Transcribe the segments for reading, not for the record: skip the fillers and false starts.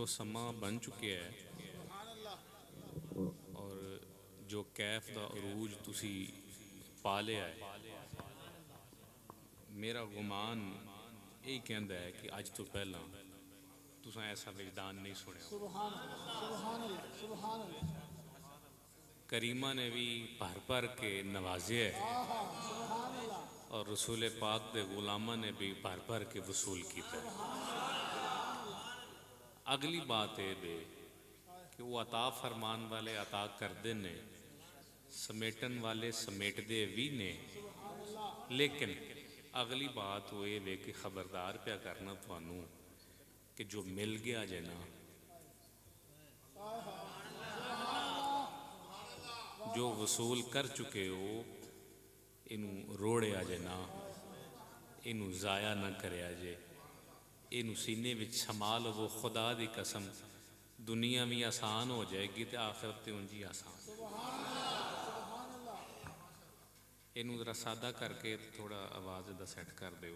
जो समा बन चुके है और जो कैफ दा अरूज तुसी पा लिया है, मेरा गुमान यही कहता है कि अज तो पहला तुसा ऐसा विजदान नहीं सुनिया। सुभान अल्लाह, सुभान अल्लाह, सुभान अल्लाह। करीमा ने भी भर भर के नवाजे है आहा, सुभान अल्लाह। और रसूल पाक दे गुलामा ने भी भर भर के वसूल किया। अगली बात यह दे कि वो अता फरमान वाले अता करते ने, समेटन वाले समेटते भी ने, लेकिन अगली बात वो ये वे कि खबरदार पिया करना थानू कि जो मिल गया जे ना, जो वसूल कर चुके हो, इनू रोड़िया जे ना, इनू ज़ाया ना करया जे, इनू सीने विच संभाल वो। खुदा दी कसम दुनिया भी आसान हो जाएगी तो आखिरत तो उंजी आसान। इनू जरा सादा करके थोड़ा आवाज़ दा सेट कर दो।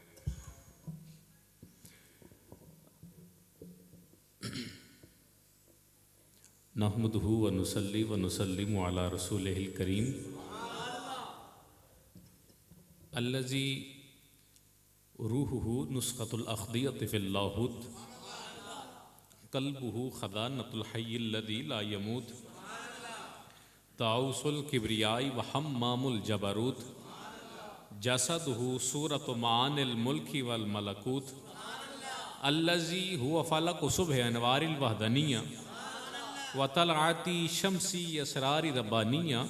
नहमदुहु व नुसल्ली व नुसल्लिमु अला रसूलिहिल करीम अल्लज़ी रूहुहु नुस्खतुल अख़दियत फ़िल लाहूत क़ल्बुहु ख़ज़ानतुल हय्यिल लज़ी ला यमूत ताउसुल किब्रियाई व हम्मामुल जबरूत जसदुहु सूरतु मानिल मुल्की वल मलकूत अल्लज़ी हुवा फ़लक़ु सुबह अनवारिल वहदनिया व तलआती शम्सी असरारी रब्बानिया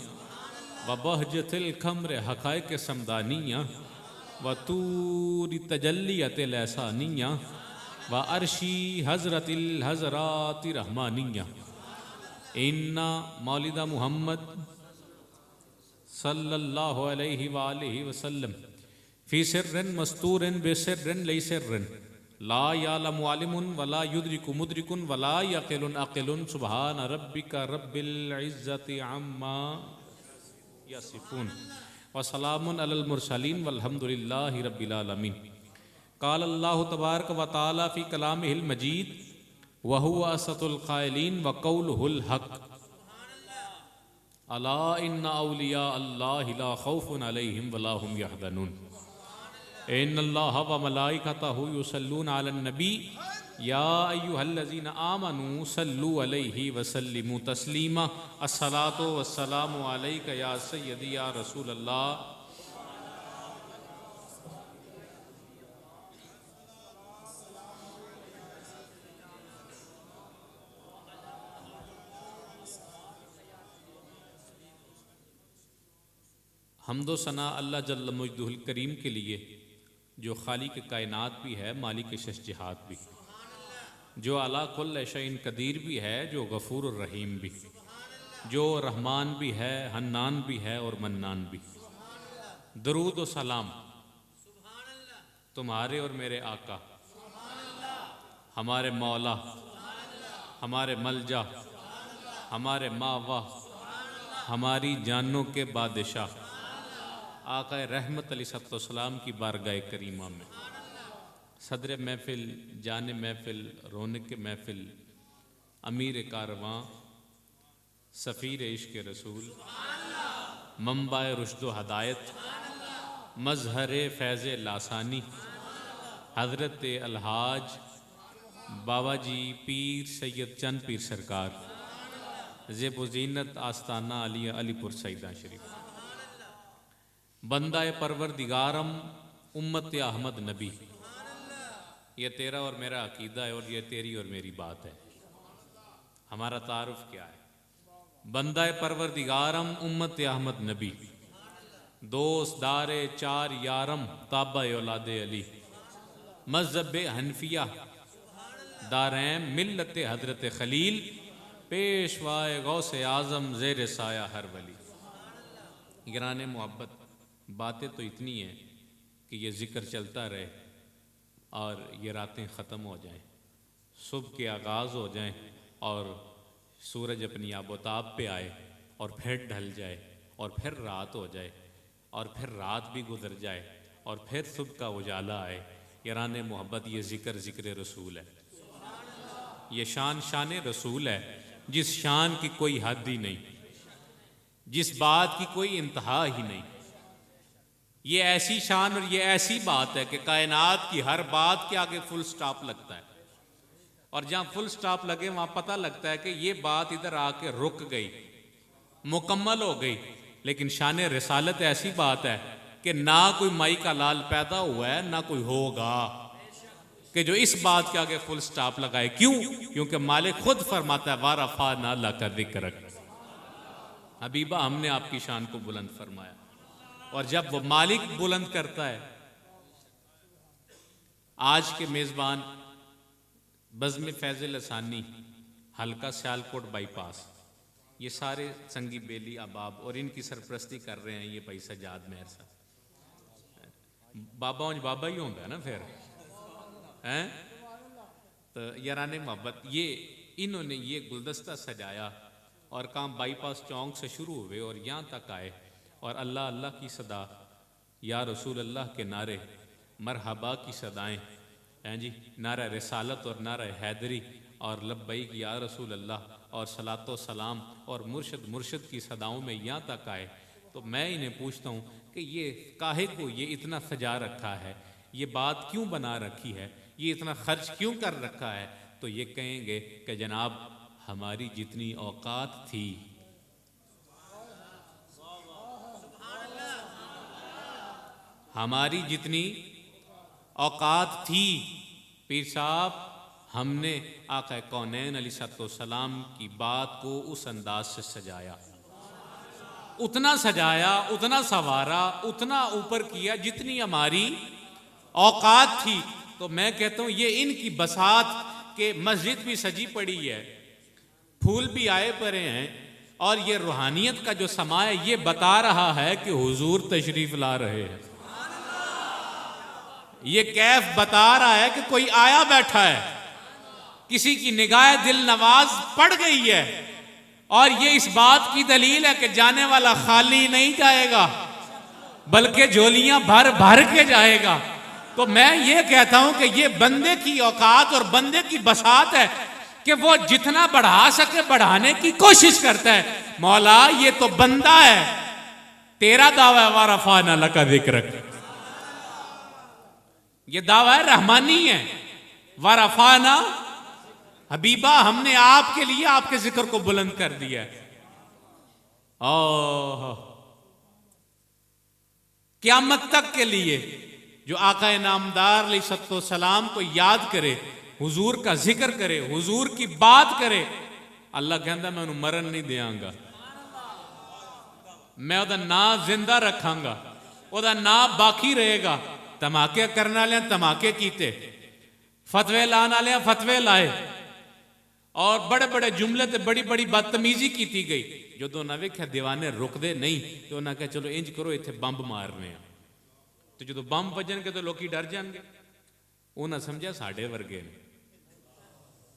व बहजतिल ख़म्र हक़ाइक़ समदानिया व तूरी तजल्लियतिल एहसानिया व अर्शी हज़रतिल हज़राति रहमानिया। इन्ना मौलिदा मुहम्मद सल्लल्लाहु अलैहि वालिहि वसल्लम फ़ी सिर्रिन मस्तूरिन बेसिर्रिन लैसिर्रिन ला यालमु आलिमुन वला युद्रिकु मुद्रिकुन वला यक़िलुन अक़िलुन सुब्हान रब्बिका रब्बिल इज़्ज़ति अम्मा यसिफ़ून व सलामुन अलल मुरसलीन वल्हम्दुलिल्लाहि रब्बिल आलमीन। क़ाल अल्लाहु तबारक व तआला फ़ी कलामिहिल मजीद व हुवा असदुल क़ाइलीन व क़ौलुहुल हक़ अला इन्ना औलिया अल्लाहि ला खौफ़ुन अलैहिम वला हुम यहज़नून इन्नल्लाहा व मलाइकतहु युसल्लूना अलन नबी या अय्युहल्लज़ीना आमनू सल्लु अलैहि व सल्लिमू तस्लीमा। अस्सलातु वस्सलामु अलैका या सय्यदी या रसूल अल्लाह। हम्दो सना अल्लाह जल्ल मजदुहुल करीम के लिए जो खालिक कायनात भी है, मालिक शशजहात भी, जो अला कुल्ल शैइन कदीर भी है, जो गफूर रहीम भी, जो रहमान भी है, हन्नान भी है और मन्नान भी। दरूद व सलाम तुम्हारे और मेरे आका, हमारे मौला, हमारे मलजा, हमारे मावा, हमारी जानों के बादशाह आका रहमत अलैहिस्सलाम की बारगाह करीमा में सदर महफिल, जान महफिल, रौनक महफिल, अमीर कारवां, सफ़ीर इश्क़ रसूल, मंबाए रुश्द व हदायत, मज़हर फैज़ लासानी, हज़रत अलहाज बाबा जी पीर सैयद चंद पीर सरकार ज़ेब ज़ीनत आस्ताना अलिया अलीपुर सईदा शरीफ, बंदा परवरदिगारम उम्मत अहमद नबी। ये तेरा और मेरा अकीदा है और ये तेरी और मेरी बात है। हमारा तारुफ क्या है? बंदा परवरदिगारम उम्मत अहमद नबी, दोस्त दारे चार यारम ताबा औलादे अली, मज़हब हनफिया दारैम मिल्लत हज़रत खलील, पेशवाए गौसे आज़म ज़ेर साया हर वली। गिराने मोहब्बत बातें तो इतनी हैं कि ये ज़िक्र चलता रहे और ये रातें ख़त्म हो जाएं, सुबह के आगाज़ हो जाएं और सूरज अपनी आबोताब पे आए और फिर ढल जाए और फिर रात हो जाए और फिर रात भी गुजर जाए और फिर सुबह का उजाला आए। यारान मोहब्बत ये ज़िक्र ज़िक्र रसूल है। ये शान शान रसूल है, जिस शान की कोई हद ही नहीं, जिस बात की कोई इंतहा ही नहीं। ये ऐसी शान और ये ऐसी बात है कि कायनात की हर बात के आगे फुल स्टॉप लगता है, और जहां फुल स्टॉप लगे वहां पता लगता है कि ये बात इधर आके रुक गई, मुकम्मल हो गई। लेकिन शान रिसालत ऐसी बात है कि ना कोई माई का लाल पैदा हुआ है ना कोई होगा कि जो इस बात के आगे फुल स्टॉप लगाए। क्यों? क्योंकि मालिक खुद फरमाता है वारफा ना ला का जिक्र, हबीबा हमने आपकी शान को बुलंद फरमाया। और जब वो मालिक बुलंद करता है, आज के मेजबान बज़्म फैज़ल असानी हल्का सियालकोट बाईपास, ये सारे संगी बेली अहबाब और इनकी सरपरस्ती कर रहे हैं ये भाई सजाद मेहर साहब। बाबा उंज बाबा ही होंगे ना फिर हैं। तो याराने मोहब्बत, ये इन्होंने ये गुलदस्ता सजाया और काम बाईपास चौक से शुरू हुए और यहाँ तक आए, और अल्लाह अल्लाह की सदा, या रसूल अल्लाह के नारे, मरहबा की सदाएं हैं जी, नारा रिसालत और नारा हैदरी और लब्बैक या रसूल अल्लाह और सलातो सलाम और मुर्शद मुर्शद की सदाओं में यहाँ तक आए। तो मैं इन्हें पूछता हूँ कि ये काहे को ये इतना सजा रखा है, ये बात क्यों बना रखी है, ये इतना खर्च क्यों कर रखा है? तो ये कहेंगे कि जनाब हमारी जितनी औकात थी, हमारी जितनी औकात थी पीर साहब, हमने आका कौनैन अलैहिस्सलाम की बात को उस अंदाज से सजाया, उतना सजाया, उतना सवारा, उतना ऊपर किया जितनी हमारी औकात थी। तो मैं कहता हूँ ये इनकी बसात के मस्जिद भी सजी पड़ी है, फूल भी आए पड़े हैं, और ये रूहानियत का जो समा है ये बता रहा है कि हुजूर तशरीफ ला रहे हैं। ये कैफ बता रहा है कि कोई आया बैठा है, किसी की निगाह दिल नवाज पड़ गई है, और ये इस बात की दलील है कि जाने वाला खाली नहीं जाएगा बल्कि झोलियां भर भर के जाएगा। तो मैं ये कहता हूं कि ये बंदे की औकात और बंदे की बसात है कि वो जितना बढ़ा सके बढ़ाने की कोशिश करता है। मौला ये तो बंदा है, तेरा दावा है वारफा ना लका जिक्र, ये दावा है रहमानी है, वारफाना हबीबा हमने आपके लिए आपके जिक्र को बुलंद कर दिया है। क़यामत तक के लिए जो आका नामदार अलैहिस्सलाम को याद करे, हुजूर का जिक्र करे, हुजूर की बात करे, अल्लाह कहता मैं उन्हें मरण नहीं देंगा, मैं उदा नाम जिंदा रखांगा, उदा नाम बाकी रहेगा। धमाके करने वाले धमाके कीते, फतवे लाने वाले फतवे लाए, और बड़े बड़े जुमले ते बड़ी बड़ी बदतमीजी की गई। जो दो ना वेख्या दीवाने रुकते नहीं, तो उन्हें कहा चलो इंज करो इत्थे बंब मारने। तो जो बंब बजनगे तो लोग डर जाएंगे। उन्हें समझा साढ़े वर्गे ने।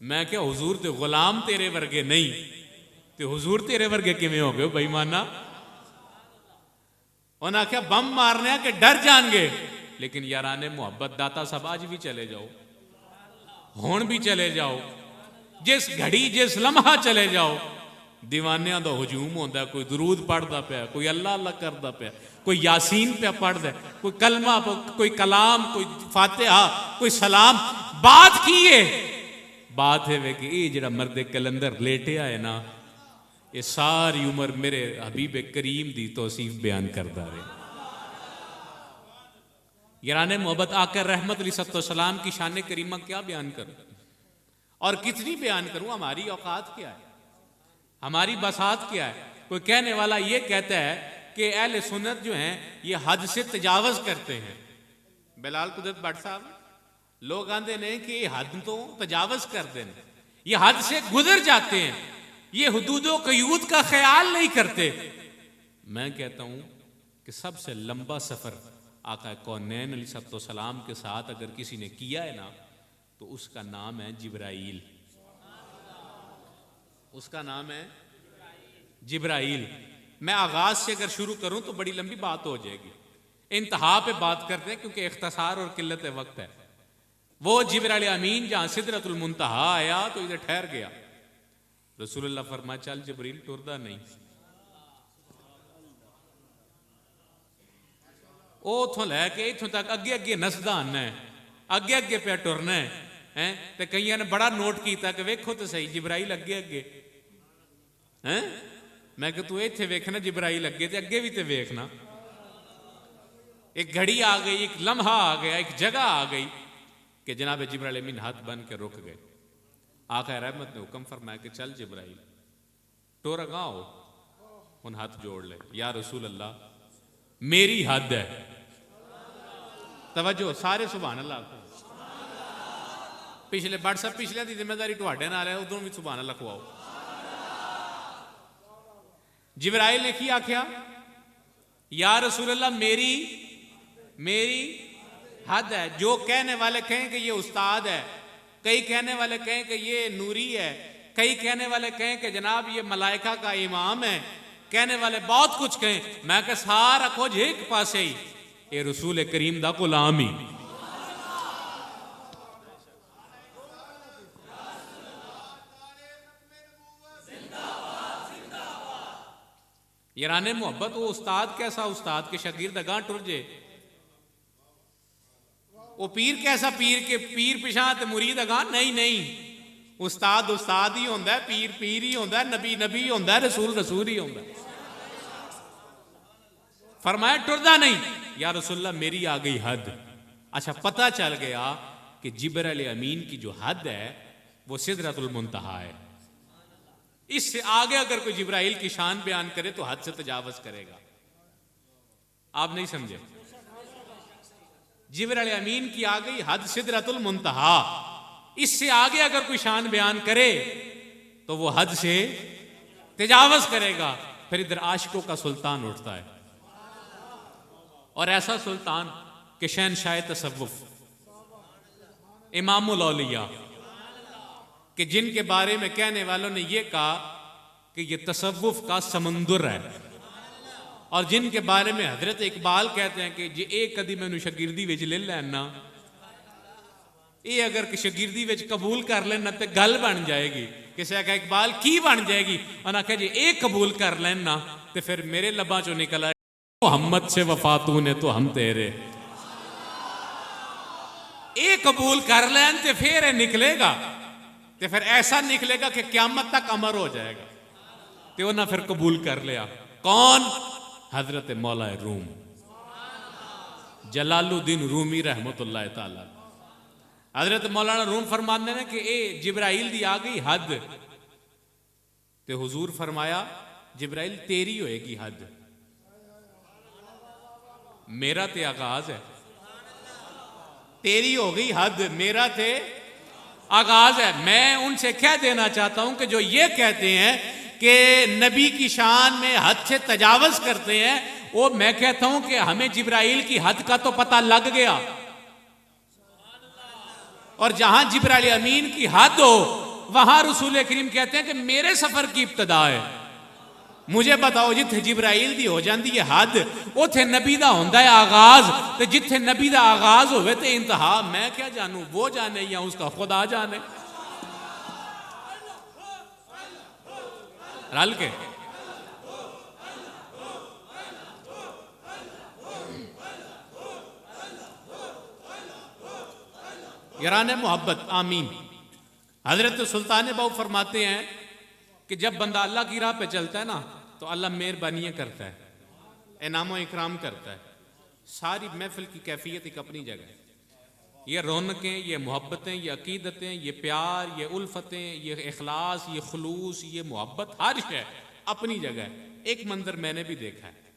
मैं क्या हुजूर ते गुलाम तेरे वर्गे नहीं, ते हुजूर तेरे वर्गे किवें हो गए बेईमाना। उन्हें आख्या बंब मारने के डर जाएंगे, लेकिन याराने मोहब्बत दाता साहब आज भी चले जाओ, हुण भी चले जाओ, जिस घड़ी जिस लम्हा चले जाओ, दीवानियां दा हुजूम होंदा, कोई दरूद पढ़दा पिया, कोई अल्लाह अल्लाह करदा पिया, कोई यासीन पे पढ़दा, कोई कलमा, कोई कलाम, कोई फातिहा, कोई सलाम। बात की है, बात है वे कि ये जरा मर्द कलंदर लेटिया है ना, ये सारी उम्र मेरे हबीब करीम दी तौसीफ बयान करदा रहे। याराने मोहब्बत आकर रहमत अलैहिस्सलाम की शान करीमा क्या बयान करूं और कितनी बयान करूं? हमारी औकात क्या है, हमारी बसात क्या है? कोई कहने वाला ये कहता है कि अहले सुन्नत जो हैं ये हद से तजावज करते हैं। बिलाल कुदरत भट्ट साहब, लोग आंदे ने कि ये हद तो तजावज करते हैं, ये हद से गुजर जाते हैं, ये हुदूदो कयूद का ख्याल नहीं करते। मैं कहता हूं कि सबसे लंबा सफर आका कौनैन अलैहिस्सलाम के साथ अगर किसी ने किया है ना, तो उसका नाम है जिब्राइल, उसका नाम है जिब्राइल। मैं आगाज से अगर शुरू करूं तो बड़ी लंबी बात हो जाएगी, इंतहा पे बात करते हैं क्योंकि इख्तिसार और किल्लत वक्त है। वो जिब्राइल अमीन जहां सिदरतुल मुंतहा आया तो इधर ठहर गया। रसूलुल्लाह फरमाया चल जिब्रील टुरदा नहीं। उथों लैके इथों तक अगे अगे नसदा आना है, अगे अगे पे टुरना है। ते कईयां ने बड़ा नोट किया कि वेखो तो सही जिब्राइल अगे अगे हैं। मैं कि तू इत्थे वेखना जिब्राइल अगे ते अगे भी ते वेखना। एक घड़ी आ गई, एक लम्हा आ गया, एक जगह आ गई कि जनाब जिब्राइल अमीन हाथ बन के रुक गए। आका रहमत ने हुक्म फरमाया कि चल जिब्राइल टोर अगा हो। उन हाथ जोड़ ले, या रसूल अल्लाह मेरी हद है। तवज्जो सारे सुभान अल्लाह। पिछले व्हाट्सएप पिछले की जिम्मेदारी तुहाडे नाल है, उधरों भी सुभान अल्लाह खुआओ। जिब्राइल ने की आख्या, या रसूल अल्लाह मेरी मेरी हद है। जो कहने वाले कहें कि ये उस्ताद है, कई कहने वाले कहें कि ये नूरी है, कई कहने वाले कहें कि जनाब ये मलाइका का इमाम है, कहने वाले बहुत कुछ कहें। मैं कह सारा कुछ एक पासे ही ये रसूल करीम दा गुलाम ही। याराने मोहब्बत वो उस्ताद कैसा उस्ताद के शागिर्द अगां टुर जे। वो पीर कैसा पीर के पीर पिछा ते मुरीद अगां नहीं नहीं। उस्ताद उस्ताद ही होंदा है, पीर पीर ही होंदा है, नबी नबी होंदा है, रसूल रसूल ही होंदा है। फरमाया टुरदा नहीं। या रसूलल्लाह मेरी आ गई हद। अच्छा पता चल गया कि जिब्राइल अमीन की जो हद है वो सिदरतुल मुंतहा है। इससे आगे अगर कोई जिब्राइल की शान बयान करे तो हद से तजावज करेगा। आप नहीं समझे? जिब्राइल अमीन की आ गई हद सिदरतुल मुंतहा। इससे आगे अगर कोई शान बयान करे तो वो हद से तजावज करेगा। फिर इधर आशिकों का सुल्तान उठता है, और ऐसा सुल्तान कि शहनशाह तसव्वुफ इमामुल औलिया कि जिनके बारे में कहने वालों ने यह कहा कि ये तसव्वुफ का समंदर है, और जिनके बारे में हजरत इकबाल कहते हैं कि जे एक कदी मैनू शगिर्दी विच ले लैना, ये अगर शगिर्दी विच कबूल कर लेना तो गल बन जाएगी। किसी आखा इकबाल की बन जाएगी, उन्हें आखा जी एक कबूल कर लेना तो फिर मेरे लबा चो निकल आए मोहम्मद से वफा तूने तो हम तेरे। एक कबूल कर लें तो फिर निकलेगा, तो फिर ऐसा निकलेगा कि क्यामत तक अमर हो जाएगा। तो उन्हें फिर कबूल कर लिया। कौन? हजरत मौला रूम जलालुद्दीन रूमी रहमतुल्लाह ताला। हजरत मौलाना रूम फरमाते हैं कि ए जिब्राइल दी आ गई हद। ते हुजूर फरमाया जिब्राइल तेरी होएगी हद, मेरा ते आगाज है। तेरी हो गई हद, मेरा ते आगाज है। मैं उनसे क्या देना चाहता हूं कि जो ये कहते हैं कि नबी की शान में हद से तजावज करते हैं, वो मैं कहता हूं कि हमें जिब्राइल की हद का तो पता लग गया, और जहां जिब्राइल अमीन की हद हो वहां रसूल करीम कहते हैं कि मेरे सफर की इब्तदा है। मुझे बताओ जिथे जिब्राइल दी हो जाती है हद, उथे नबी दा होंदा है आगाज। तो जिथे नबी दा आगाज होवे ते इंतहा मैं क्या जानू, वो जाने या उसका खुदा जाने। रल के याराने मोहब्बत आमीन। हजरत सुल्तान बाऊ फरमाते हैं कि जब बंदा अल्लाह की राह पे चलता है ना तो अल्लाह मेहरबानियां करता है, इनाम इकराम करता है। सारी महफिल की कैफियत एक अपनी जगह है। ये रौनकें, ये मोहब्बतें, ये अकीदतें, ये प्यार, ये उल्फतें, ये इखलास, ये खुलूस, ये मोहब्बत, हर शय अपनी जगह है। एक मंजर मैंने भी देखा है।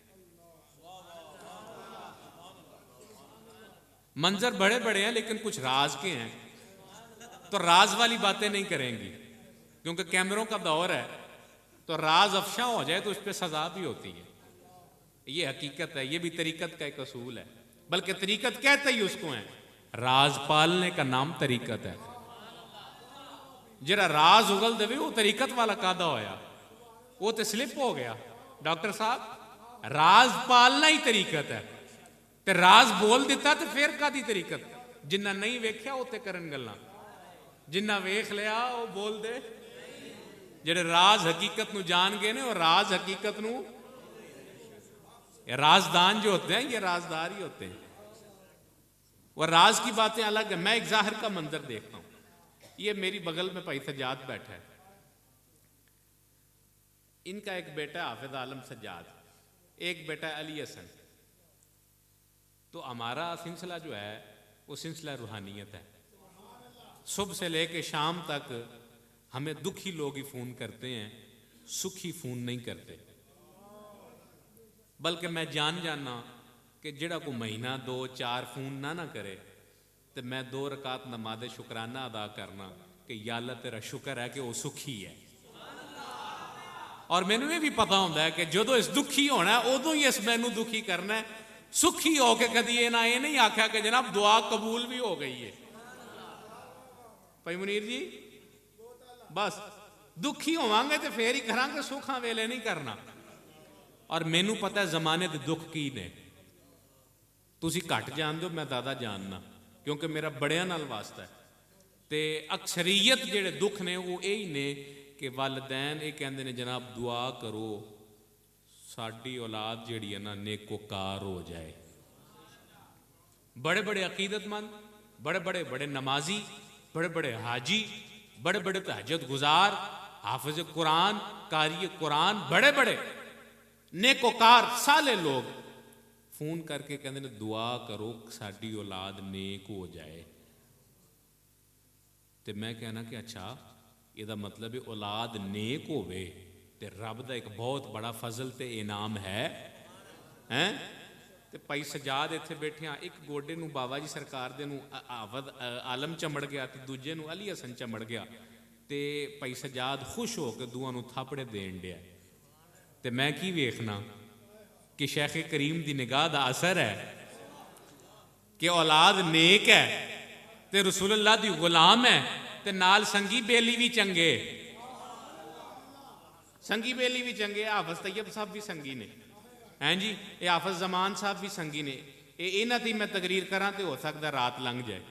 मंजर बड़े बड़े हैं लेकिन कुछ राज के हैं, तो राज वाली बातें नहीं करेंगी क्योंकि कैमरों का दौर है। तो राज अफशा हो जाए तो उस पर सजा भी होती है। ये हकीकत है, ये भी तरीकत का एक असूल है। बल्कि तरीकत कहते ही उसको है, राज पालने का नाम तरीकत है। जरा राज उगल देवे वो तरीकत वाला कादा होया, वो तो स्लिप हो गया। डॉक्टर साहब राज पालना ही तरीकत है, ते राज बोल देता तो फिर कादी तरीकत। जिन्ना नहीं वेख्या उत्ते करन गल्लां, जिन्ना वेख लिया वो बोल दे। जेड़े राज हकीकत नू जान गए ने, और राज हकीकत नू, राजदान जो होते हैं ये राजदार ही होते हैं। वह राज की बातें अलग है। मैं एक जाहिर का मंजर देखता हूं, ये मेरी बगल में भाई सज्जाद बैठा है, इनका एक बेटा हाफिज आलम सज्जाद, एक बेटा अली हसन। तो हमारा सिलसिला जो है वो सिलसिला रूहानियत है। सुबह से लेके शाम तक हमें दुखी लोग ही फोन करते हैं, सुखी फोन नहीं करते। बल्कि मैं जाना कि जेड़ा को महीना 2-4 फोन ना करे तो मैं 2 रकात नमाज़े शुकराना अदा करना कि या अल्लाह तेरा शुक्र है कि वो सुखी है। और मैनू ये भी पता होता है कि जो इस दुखी होना है उदों ही इस मैनू दुखी करना है। सुखी होके कदी ये ना ये नहीं आख्या कि जनाब दुआ कबूल भी हो गई है। भाई मुनीर जी, बस दुखी होवांगे तो फिर ही करांगे, सुखा वेले नहीं करना। और मैनू पता है जमाने के दुख की ने, तुसी घट जान दो, मैं ज़्यादा जानना, क्योंकि मेरा बड़िया नाल वास्ता है। तो अक्सरीयत जेड़े दुख ने वो यही ने कि वालदैन ये कहते ने जनाब दुआ करो साडी औलाद जिहड़ी है ना नेकोकार हो जाए। बड़े बड़े अकीदतमंद, बड़े बड़े बड़े नमाजी, बड़े बड़े हाजी, बड़े बड़े तहज्जुद गुजार, हाफिज कुरान, कारी कुरान, बड़े बड़े नेकोकार साले लोग फोन करके कहते ने दुआ करो साडी औलाद नेक हो जाए। तो मैं कहना कि अच्छा ਇਹਦਾ मतलब औलाद नेक होवे ते रब दा एक बहुत बड़ा फजल ते इनाम है। ते भाई सजाद इत्थे बैठे हाँ, एक गोडे नू बाबा जी सरकार दे नू हाफिज आलम चमड़ गया ते दूजे नू अली हसन चमड़ गया। ते भाई सजाद खुश हो के दुआ नू थापड़े देन दिया। ते मैं की वेखना कि शेख करीम दी निगाह दा असर है कि औलाद नेक है ते रसूलुल्लाह दी गुलाम है ते नाल संगी बेली भी चंगे, संगी बेली भी चंगे। हाफिज तैयब साहब भी संगी ने, हैं जी, ये हाफिज जमान साहब भी संगी ने। इन्हां दी मैं तकरीर करा तो हो सकता रात लंघ जाए।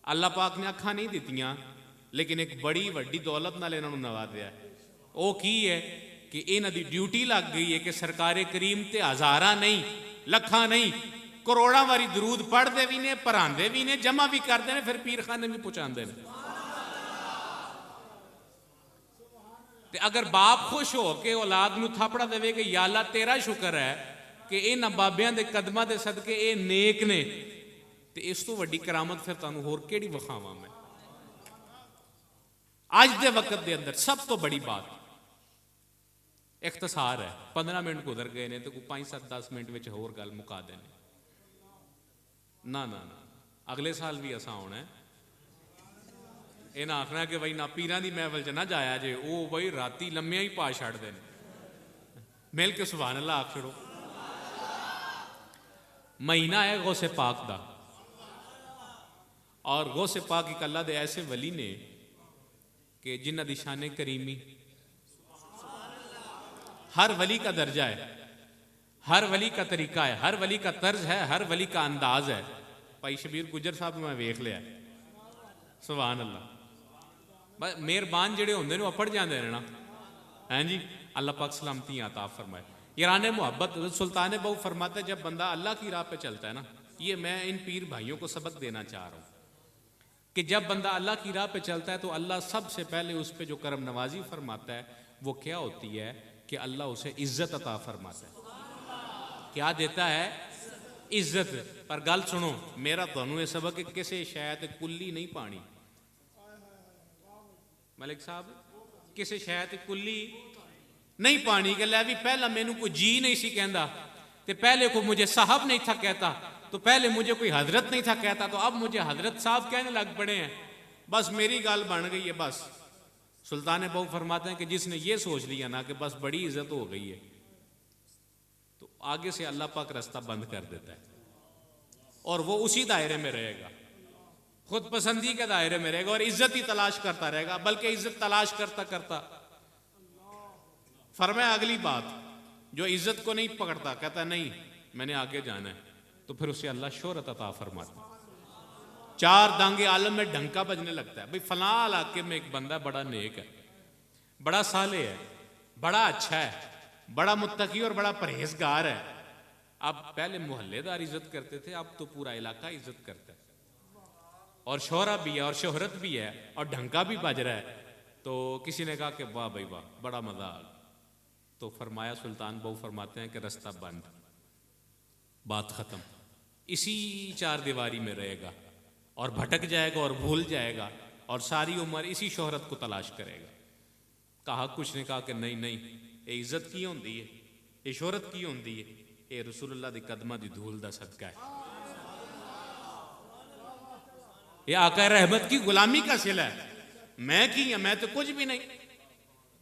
अल्लाह पाक ने अखा नहीं दित्तियां, लेकिन एक बड़ी वड्डी दौलत नाल इन्हां नूं नवाज़िया। वो की है कि इन्हां दी ड्यूटी लग गई है कि सरकारे करीम ते हज़ारां नहीं, लखां नहीं, करोड़ां वारी दरूद पढ़ते भी ने, पढ़ाते भी ने, जमा भी करते हैं, फिर पीर खाने भी पहुँचाते हैं। ते अगर बाप खुश हो के औलाद नूं थापड़ा देवे कि या अल्लाह तेरा शुक्र है कि इन्हां बाबियां दे कदमां दे सदके ये नेक ने, ते इस तो वड्डी करामत फिर तुहानूं होर किहड़ी विखावां मैं। अज दे वक्त दे अंदर सब तो बड़ी बात इख्तिसार है। 15 मिनट गुजर गए ने तो 5-7-10 मिनट विच होर गल मुका देने। ना ना ना, अगले साल भी असा होना है। इन्हें आखना कि बई ना पीरां दी महफिल च ना जाया जे, वो बई राती लम्मिया ही पा छड्डदे ने। मिल के सुभान अल्लाह आख छड़ो। महीना है गौसे पाक दा, और गौसे पाक एक अल्लाह दे ऐसे वली ने कि जिन्हां दी शान करीमी, हर वली का दर्जा है, हर वली का तरीका है, हर वली का तर्ज है, हर वली का अंदाज है। भाई शबीर गुजर साहब मैं वेख लिया, सुभान अल्लाह। मेहरबान जेड़े होंदे ने अपड़ जाते हैं ना, हैं जी, अल्लाह पाक सलामती अता फरमाए। यारान मोहब्बत सुल्तान बहु फरमाता है जब बंदा अल्लाह की राह पे चलता है ना, ये मैं इन पीर भाइयों को सबक देना चाह रहा हूँ कि जब बंदा अल्लाह की राह पे चलता है तो अल्लाह सबसे पहले उस पर जो करम नवाजी फरमाता है वो क्या होती है कि अल्लाह उसे इज्जत अता फरमाता है। क्या देता है? इज्जत। पर गल सुनो, मेरा तुहानू यह सबक कि किसी शायद कुल्ली नहीं पानी। मलिक साहब, किसी शायद कुल्ली नहीं पानी कि लै भी पहला मैनू कोई जी नहीं सी कहता, तो पहले को मुझे साहब नहीं था कहता, तो पहले मुझे कोई हजरत नहीं था कहता, तो अब मुझे हजरत साहब कहने लग पड़े हैं। बस मेरी गल बन गई है। बस सुल्तान बहु फरमाते हैं कि जिसने ये सोच लिया ना कि बस बड़ी इज्जत हो गई है, तो आगे से अल्लाह पाक रास्ता बंद कर देता है और वो उसी दायरे में रहेगा, खुद पसंदी के दायरे में रहेगा और इज्जत ही तलाश करता रहेगा। बल्कि इज्जत तलाश करता करता फरमाया अगली बात, जो इज्जत को नहीं पकड़ता, कहता नहीं मैंने आगे जाना है, तो फिर उसे अल्लाह शोहरत अता फरमाता। चार दांगे आलम में ढंका बजने लगता है, भाई फलां इलाके में एक बंदा बड़ा नेक है, बड़ा साले है, बड़ा अच्छा है, बड़ा मुत्तकी और बड़ा परहेजगार है। अब पहले मोहल्लेदार इज्जत करते थे, अब तो पूरा इलाका इज्जत करता है, और शोहरा भी है और शोहरत भी है और ढंका भी बज रहा है। तो किसी ने कहा कि वाह भाई वाह, बड़ा मजा आ गया। तो फरमाया, सुल्तान बहु फरमाते हैं कि रास्ता बंद, बात खत्म, इसी चार दीवारी में रहेगा और भटक जाएगा और भूल जाएगा और सारी उम्र इसी शोहरत को तलाश करेगा। कहा, कुछ ने कहा कि नहीं नहीं, ये इज्जत की होंदी है, ये शोहरत की होंदी है, ये रसूलुल्लाह दी कदमां दी धूल दा सदका है, ये आका रहमत की गुलामी का सिला है। मैं की है, मैं तो कुछ भी नहीं,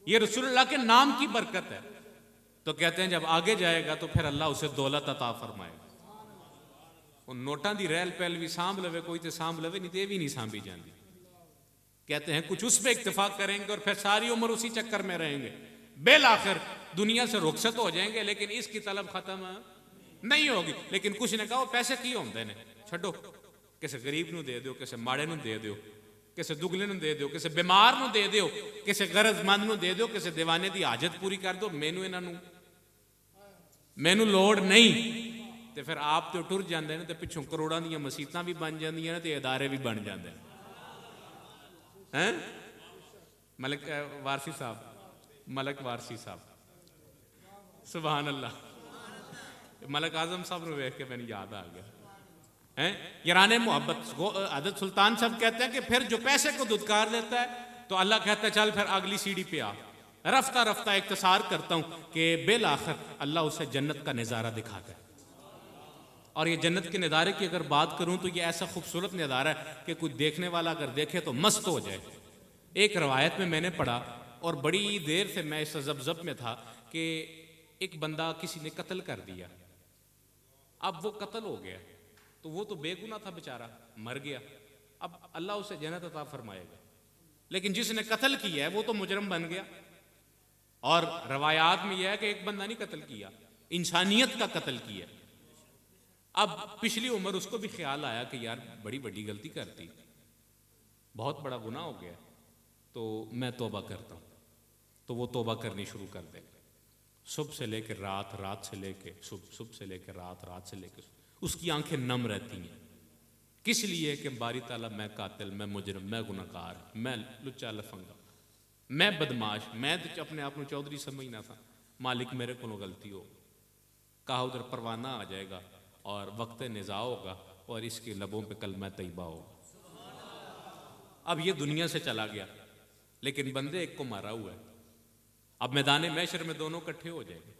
ये रसूलुल्लाह के नाम की बरकत है। तो कहते हैं जब आगे जाएगा तो फिर अल्लाह उसे दौलत अता फरमाएगा। उन नोटां दी रहल पहल भी सांभ लवे कोई, तो सांभ लवे, नहीं तो ये भी नहीं सांभी जाती। कहते हैं कुछ उस पे इत्तेफाक करेंगे और फिर सारी उम्र उसी चक्कर में रहेंगे, बेल आखिर दुनिया से रुखसत हो जाएंगे, लेकिन इसकी तलब खत्म नहीं होगी। लेकिन कुछ ने कहा पैसे की होंदे ने, छड्डो, किसी गरीब नूं दे दो, किसी माड़े नूं दे दो, किसी दुगले नूं दे दो, किसी बीमार नूं दे दो, किसी गरजमंद नूं दे दो, किसी दीवाने दी हाजत पूरी कर दो, मैनू लोड़ नहीं। तो फिर आप तो टुर जाते हैं, तो पिछों करोड़ों दी मसीतां भी बन जांदियां ने, तो इदारे भी बन जाते हैं। मलक वारसी साहब, मलक वारसी साहब, सुभान अल्लाह, मलक आजम साहब ने देख के मैंने याद आ गया हैं, याराने मोहब्बत। हज़रत सुल्तान साहब कहते हैं कि फिर जो पैसे को दुदकार लेता है तो अल्लाह कहता है चल फिर अगली सीढ़ी पे आ। रफ्ता रफ्ता इख्तिसार करता हूं कि बेल आखिर अल्लाह उसे जन्नत का नज़ारा दिखाता है। और ये जन्नत के नज़ारे की अगर बात करूं तो ये ऐसा खूबसूरत नज़ारा है कि कोई देखने वाला अगर देखे तो मस्त हो जाए। एक रवायत में मैंने पढ़ा और बड़ी देर से मैं इस जब में था कि एक बंदा किसी ने कत्ल कर दिया। अब वो कत्ल हो गया तो वो तो बेगुनाह था बेचारा, मर गया, अब अल्लाह उसे जन्नत अता फरमाएगा। लेकिन जिसने कत्ल किया है वो तो मुजरम बन गया। और रवायात में यह है कि एक बंदा नहीं कत्ल किया, इंसानियत का कत्ल किया। अब पिछली उम्र उसको भी ख्याल आया कि यार बड़ी बड़ी गलती करती, बहुत बड़ा गुनाह हो गया, तो मैं तौबा करता हूं। तो वो तौबा करनी शुरू कर दे, सुबह से लेकर रात, रात से लेकर सुबह, सुबह से लेकर रात, रात से लेकर सुबह। उसकी आंखें नम रहती हैं, किस लिए कि बारी ताला मैं कातिल, मैं मुजरम, मैं गुनहगार, मैं लुच्चा लफंगा, मैं बदमाश, मैं तो अपने आप को चौधरी समझना था, मालिक मेरे को गलती हो। कहा उधर परवाना आ जाएगा और वक्त निज़ा होगा और इसके लबों पे कलमा तैयबा होगा। अब ये दुनिया से चला गया, लेकिन बंदे एक को मारा हुआ है। अब मैदान महशर में दोनों इकट्ठे हो जाएंगे।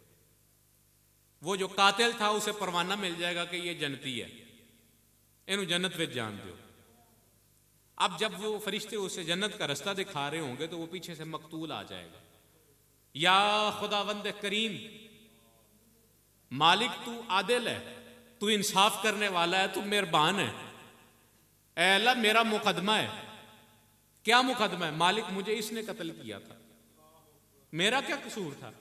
वो जो कातिल था उसे परवाना मिल जाएगा कि ये जन्नती है, इन्हों जन्नत में जान दो। अब जब वो फरिश्ते उसे जन्नत का रास्ता दिखा रहे होंगे तो वो पीछे से मकतूल आ जाएगा, या खुदावंद करीम, मालिक तू आदिल है, तू इंसाफ करने वाला है, तू मेहरबान है, ऐ अल्लाह मेरा मुकदमा है। क्या मुकदमा है? मालिक मुझे इसने कत्ल किया था, मेरा क्या कसूर था?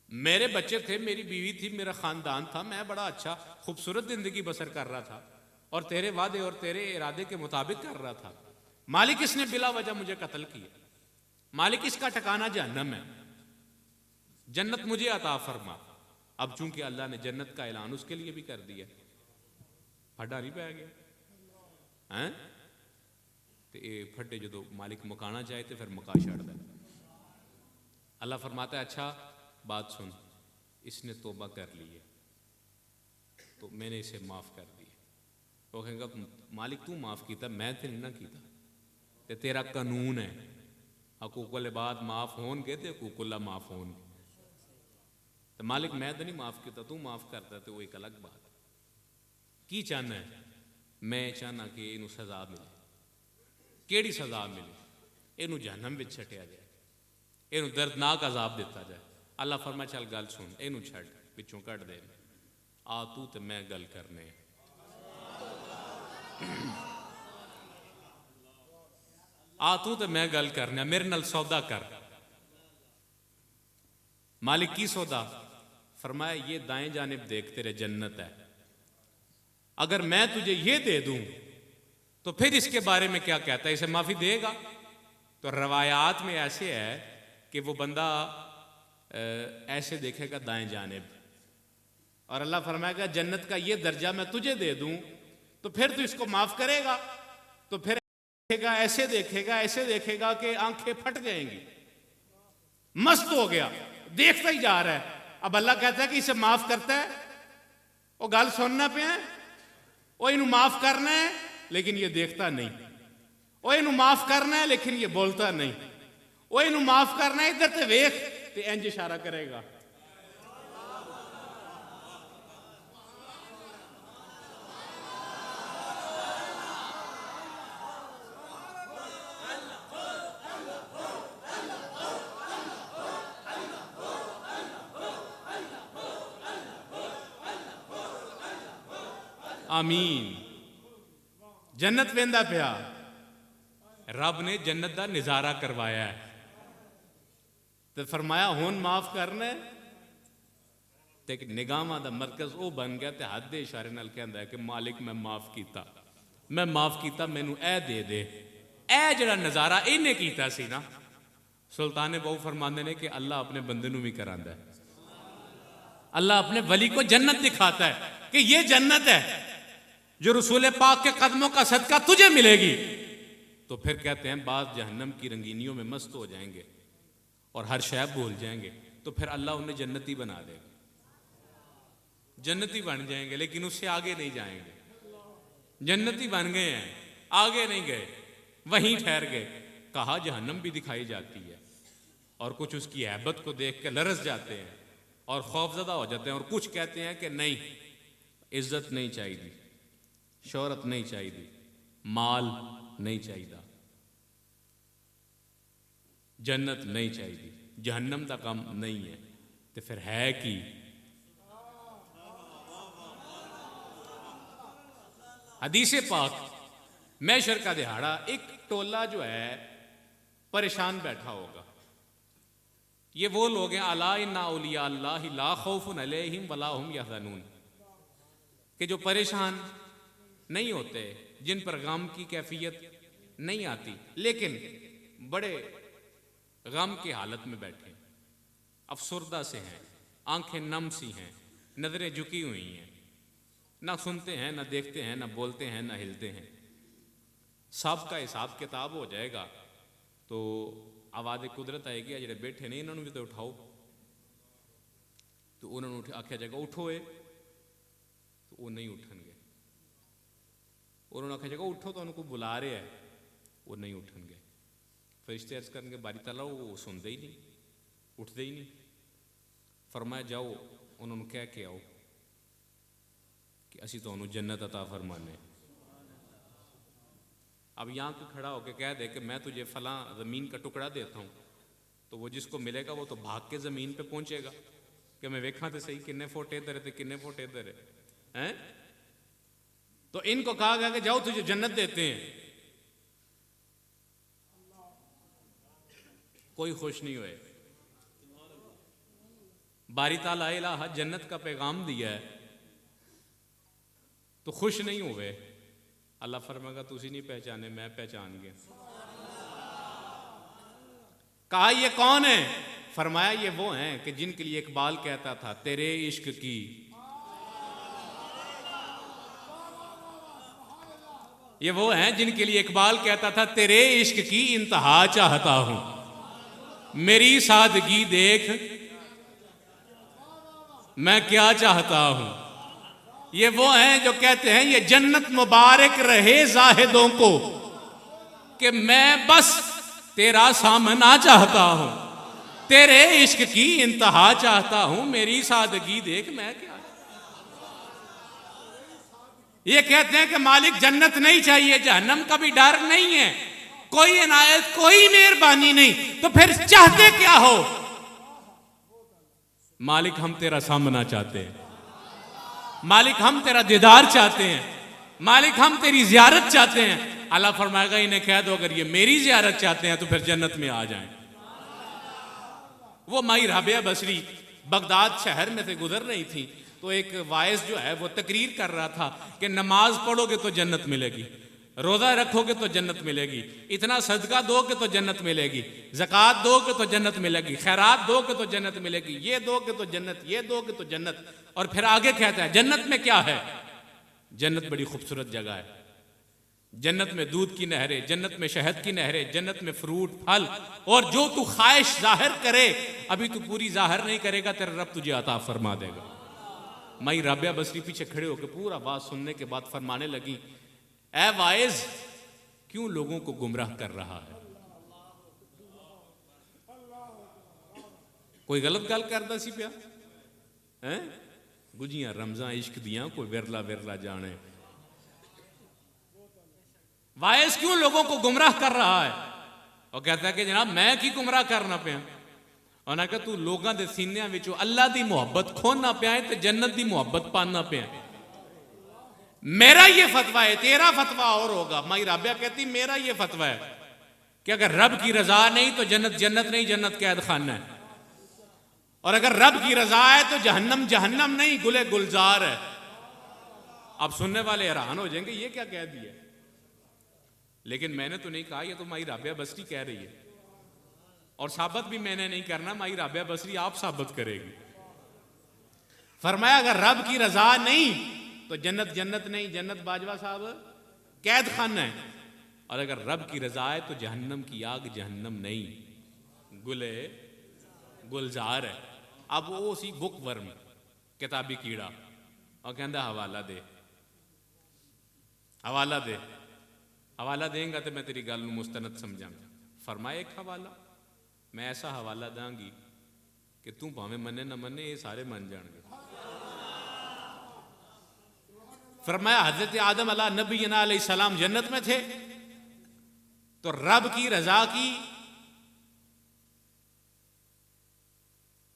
मेरे बच्चे थे, मेरी बीवी थी, मेरा खानदान था, मैं बड़ा अच्छा खूबसूरत जिंदगी बसर कर रहा था और तेरे वादे और तेरे इरादे के मुताबिक कर रहा था। मालिक इसने बिला वजह मुझे कत्ल किया, मालिक इसका ठिकाना जहन्नम है, जन्नत मुझे अता फरमा। अब चूंकि अल्लाह ने जन्नत का ऐलान उसके लिए भी कर दिया, फटा नहीं पै गया हैं, तो ये फटे जो मालिक मुकाना चाहे तो फिर मुका छड़ दे। अल्लाह फरमाता है अच्छा बात सुन, इसने तौबा कर ली है तो मैंने इसे माफ कर दिया। वो कहेगा मालिक तू माफ किया, मैं तो नहीं ना किया, ते तेरा कानून है, हकूकुल इबाद माफ होनगे ते हकूकुल्लाह माफ होनगे। तो मालिक मैं तो नहीं माफ किया, तू माफ करता, तो वो एक अलग बात। की चाहना है? मैं चाहना कि इनू सजा मिले। केड़ी सजा मिले? इनू जहन्नम विच छटिया जाए, इनू दर्दनाक अजाब दिता जाए। अल्लाह फरमा चल गल सुन, इनू छड़ पिछों कट दे, आ तू ते मैं गल करने। आ तू ते मैं गल करने, मेरे नाल सौदा कर। मालिक की सौदा? फरमाया ये दाएं जानिब देख तेरे जन्नत है, अगर मैं तुझे ये दे दूं तो फिर इसके बारे में क्या कहता है, इसे माफ़ी देगा? तो रवायात में ऐसे है कि वो बंदा ऐसे देखेगा दाएं जानिब, और अल्लाह फरमाएगा जन्नत का ये दर्जा मैं तुझे दे दूं, तो फिर तू इसको माफ़ करेगा? तो फिर देखेगा ऐसे देखेगा कि आंखें फट जाएंगी, मस्त हो गया, देखता ही जा रहा है। अब अल्लाह कहता है कि इसे माफ करता है, वो गल सुनना पे है, वो इन्हू माफ करना है लेकिन ये देखता नहीं, वो इन्हू माफ करना है लेकिन ये बोलता नहीं, वो इन्हू माफ करना है इधर ते वेख ते इंज इशारा करेगा। आमीन। जन्नत वेंदा पिया, रब ने जन्नत का नजारा करवाया है, तो फरमाया हुन माफ करना है। ते निगाहां दा मरकज वो बन गया, ते हाथ दे इशारे नाल कहंदा है कि मालिक मैं माफ कीता, मैं माफ कीता, मैनू ए दे दे। ए जड़ा नजारा इन्हें कीता सी ना, सुल्तान बहु फरमाते ने कि अल्लाह अपने बंदे नू भी करांदा है। अल्लाह अपने वली को जन्नत दिखाता है कि ये जन्नत है जो रसूल पाक के कदमों का सदका तुझे मिलेगी। तो फिर कहते हैं बाद जहन्नम की रंगीनियों में मस्त हो जाएंगे और हर शय भूल जाएंगे, तो फिर अल्लाह उन्हें जन्नती बना देगा, जन्नती बन जाएंगे, लेकिन उससे आगे नहीं जाएंगे। जन्नती बन गए हैं, आगे नहीं गए, वहीं ठहर गए। कहा जहन्नम भी दिखाई जाती है और कुछ उसकी हैबत को देख के लरस जाते हैं और खौफजदा हो जाते हैं, और कुछ कहते हैं कि नहीं, इज्जत नहीं चाहिए, शोहरत नहीं चाहिए, माल नहीं चाहिए, जन्नत नहीं चाहिए, जहन्नम का काम नहीं है, तो फिर है कि हदीस पाक मैशर का दिहाड़ा एक टोला जो है परेशान बैठा होगा। ये वो लोग हैं अला इन्ना औलिया अल्लाह ला खौफुन अलैहिम वला हुम यहज़नून, कि जो परेशान नहीं होते, जिन पर गम की कैफियत नहीं आती, लेकिन बड़े गम की हालत में बैठे, अफसुर्दा से हैं, आंखें नम सी हैं, नजरें झुकी हुई हैं, ना सुनते हैं, ना देखते हैं, ना बोलते हैं, ना हिलते हैं। सब का हिसाब किताब हो जाएगा तो आवाज़ कुदरत आएगी, जेडे बैठे नहीं इन्होंने भी तो उठाओ, तो उन्होंने आख्या जाएगा उठो ए, तो वो नहीं उठनगे। उन्होंने आख्या जाएगा उठो, तो उनको बुला रहे हैं, वो नहीं उठनगे। फरिश्ते अर्ज करनगे बारी ताला, वो सुनते ही नहीं, उठते ही नहीं। फरमाया जाओ उन्होंने कह के आओ कि असी तो जन्नत अता फरमाने। अब यहाँ को खड़ा होकर कह दे कि मैं तुझे फलां ज़मीन का टुकड़ा देता हूँ, तो वो जिसको मिलेगा वो तो भाग के ज़मीन पे पहुँचेगा कि मैं वेखा तो सही किन्ने फुट इधर है, किन्ने फुट इधर है। तो इनको कहा गया कि जाओ तुझे जन्नत देते हैं, कोई खुश नहीं हुए। बारी ताला इलाहा जन्नत का पैगाम दिया है तो खुश नहीं हुए। अल्लाह फरमाएगा तुसी नहीं पहचाने, मैं पहचान गया। कहा ये कौन है? फरमाया ये वो हैं कि जिनके लिए इकबाल कहता था तेरे इश्क की ये वो हैं जिनके लिए इकबाल कहता था तेरे इश्क की इंतहा चाहता हूं, मेरी सादगी देख मैं क्या चाहता हूं। ये वो हैं जो कहते हैं ये जन्नत मुबारक रहे जाहिदों को कि मैं बस तेरा सामना चाहता हूं, तेरे इश्क की इंतहा चाहता हूं, मेरी सादगी देख मैं क्या। ये कहते हैं कि मालिक जन्नत नहीं चाहिए, जहन्नम का भी डर नहीं है, कोई इनायत कोई मेहरबानी नहीं, तो फिर चाहते क्या हो? मालिक हम तेरा सामना चाहते हैं, मालिक हम तेरा दीदार चाहते हैं, मालिक हम तेरी जियारत चाहते हैं। अल्लाह फरमाएगा इन्हें कह दो अगर ये मेरी जियारत चाहते हैं तो फिर जन्नत में आ जाएं। वो माई राबिया बसरी बगदाद शहर में से गुजर रही थी, तो एक वाइस जो है वो तकरीर कर रहा था कि नमाज पढ़ोगे तो जन्नत मिलेगी, रोज़ा रखोगे तो जन्नत मिलेगी, इतना सदका दोगे तो जन्नत मिलेगी, ज़कात दोगे तो जन्नत मिलेगी, खैरात दोगे तो जन्नत मिलेगी, ये दोगे तो जन्नत, ये दोगे तो जन्नत। और फिर आगे कहता है जन्नत में क्या है? जन्नत बड़ी खूबसूरत जगह है। जन्नत में दूध की नहरें, जन्नत में शहद की नहरें, जन्नत में फ्रूट फल, और जो तू ख्वाहिश जाहिर करे, अभी तू पूरी जाहिर नहीं करेगा, तेरा रब तुझे अता फरमा देगा। माई राबिया बसरी पीछे खड़े होकर पूरा बात सुनने के बाद फरमाने लगी, ऐ वाइज, क्यों लोगों को गुमराह कर रहा है? कोई गलत गल करदा सी पिया हैं? गुजियां रमजान इश्क दियां कोई विरला विरला जाने। वाइस क्यों लोगों को गुमराह कर रहा है? और कहता है कि जनाब मैं की गुमराह करना पिया। उन्हें कहा तू लोगों के सीनिया विचों अल्लाह की मुहब्बत खोना पिया है, जन्नत की मुहब्बत पाना पिया। मेरा ये फतवा है, तेरा फतवा और होगा। माई राबिया कहती मेरा ये फतवा है कि अगर रब की रजा नहीं तो जन्नत जन्नत नहीं, जन्नत कैद खाना है। और अगर रब की रजा है तो जहन्नम जहन्नम नहीं, गुले गुलजार है। अब सुनने वाले हैरान हो जाएंगे ये क्या कह दिया, लेकिन मैंने तो नहीं कहा, ये तो माई राबिया बसरी कह रही है। और साबित भी मैंने नहीं करना, माई राबिया बसरी आप साबित करेगी। फरमाया अगर रब की रजा नहीं तो जन्नत जन्नत नहीं, जन्नत बाजवा साहब कैद खाना है। और अगर रब की रजा है तो जहन्नम की आग जहन्नम नहीं, गुले गुलजार है। अब वो सी बुक वर्म किताबी कीड़ा, और कहता हवाला दे, हवाला दे, हवाला देंगा तो मैं तेरी गल मुस्तनद समझांगा। फरमाया एक हवाला, मैं ऐसा हवाला दांगी कि तू भावें मने न मने ये सारे मन जाएंगे। फरमाया हजरत आदम अला नबीना अलैहिस्सलाम जन्नत में थे, तो रब की रजा की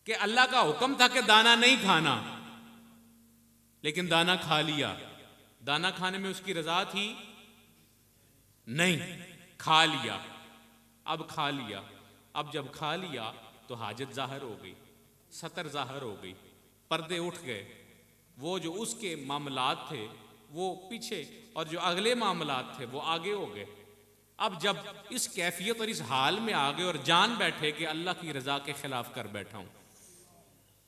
कि अल्लाह का हुक्म था कि दाना नहीं खाना, लेकिन दाना खा लिया। दाना खाने में उसकी रजा थी नहीं, खा लिया। अब खा लिया, अब जब खा लिया तो हाजत जाहिर हो गई, सतर जाहिर हो गई, पर्दे उठ गए। वो जो उसके मामलात थे वो पीछे, और जो अगले मामलात थे वो आगे हो गए। अब जब इस कैफियत और इस हाल में आ गए और जान बैठे कि अल्लाह की रजा के खिलाफ कर बैठा हूं,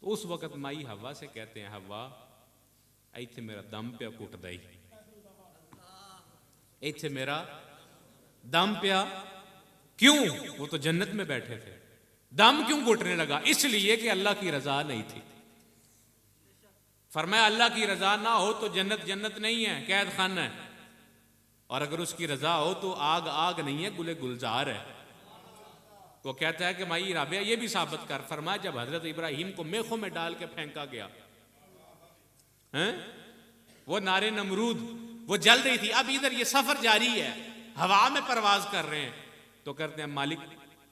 तो उस वक्त माई हवा से कहते हैं हवा इत्थे मेरा दम पिया कुटदा ही, इत्थे मेरा दम पिया। क्यों? वो तो जन्नत में बैठे थे, दम क्यों घुटने लगा? इसलिए कि अल्लाह की रजा नहीं थी। फरमाया अल्लाह की रजा ना हो तो जन्नत जन्नत नहीं है, कैद खाना है। और अगर उसकी रजा हो तो आग आग नहीं है, गुले गुलजार है। वो कहता है कि माई राबिया ये भी साबित कर। फरमाया जब हजरत इब्राहिम को मेखों में डाल के फेंका गया हैं, वो नारे नमरूद वो जल रही थी। अब इधर ये सफर जारी है, हवा में परवाज कर रहे हैं, तो करते हैं मालिक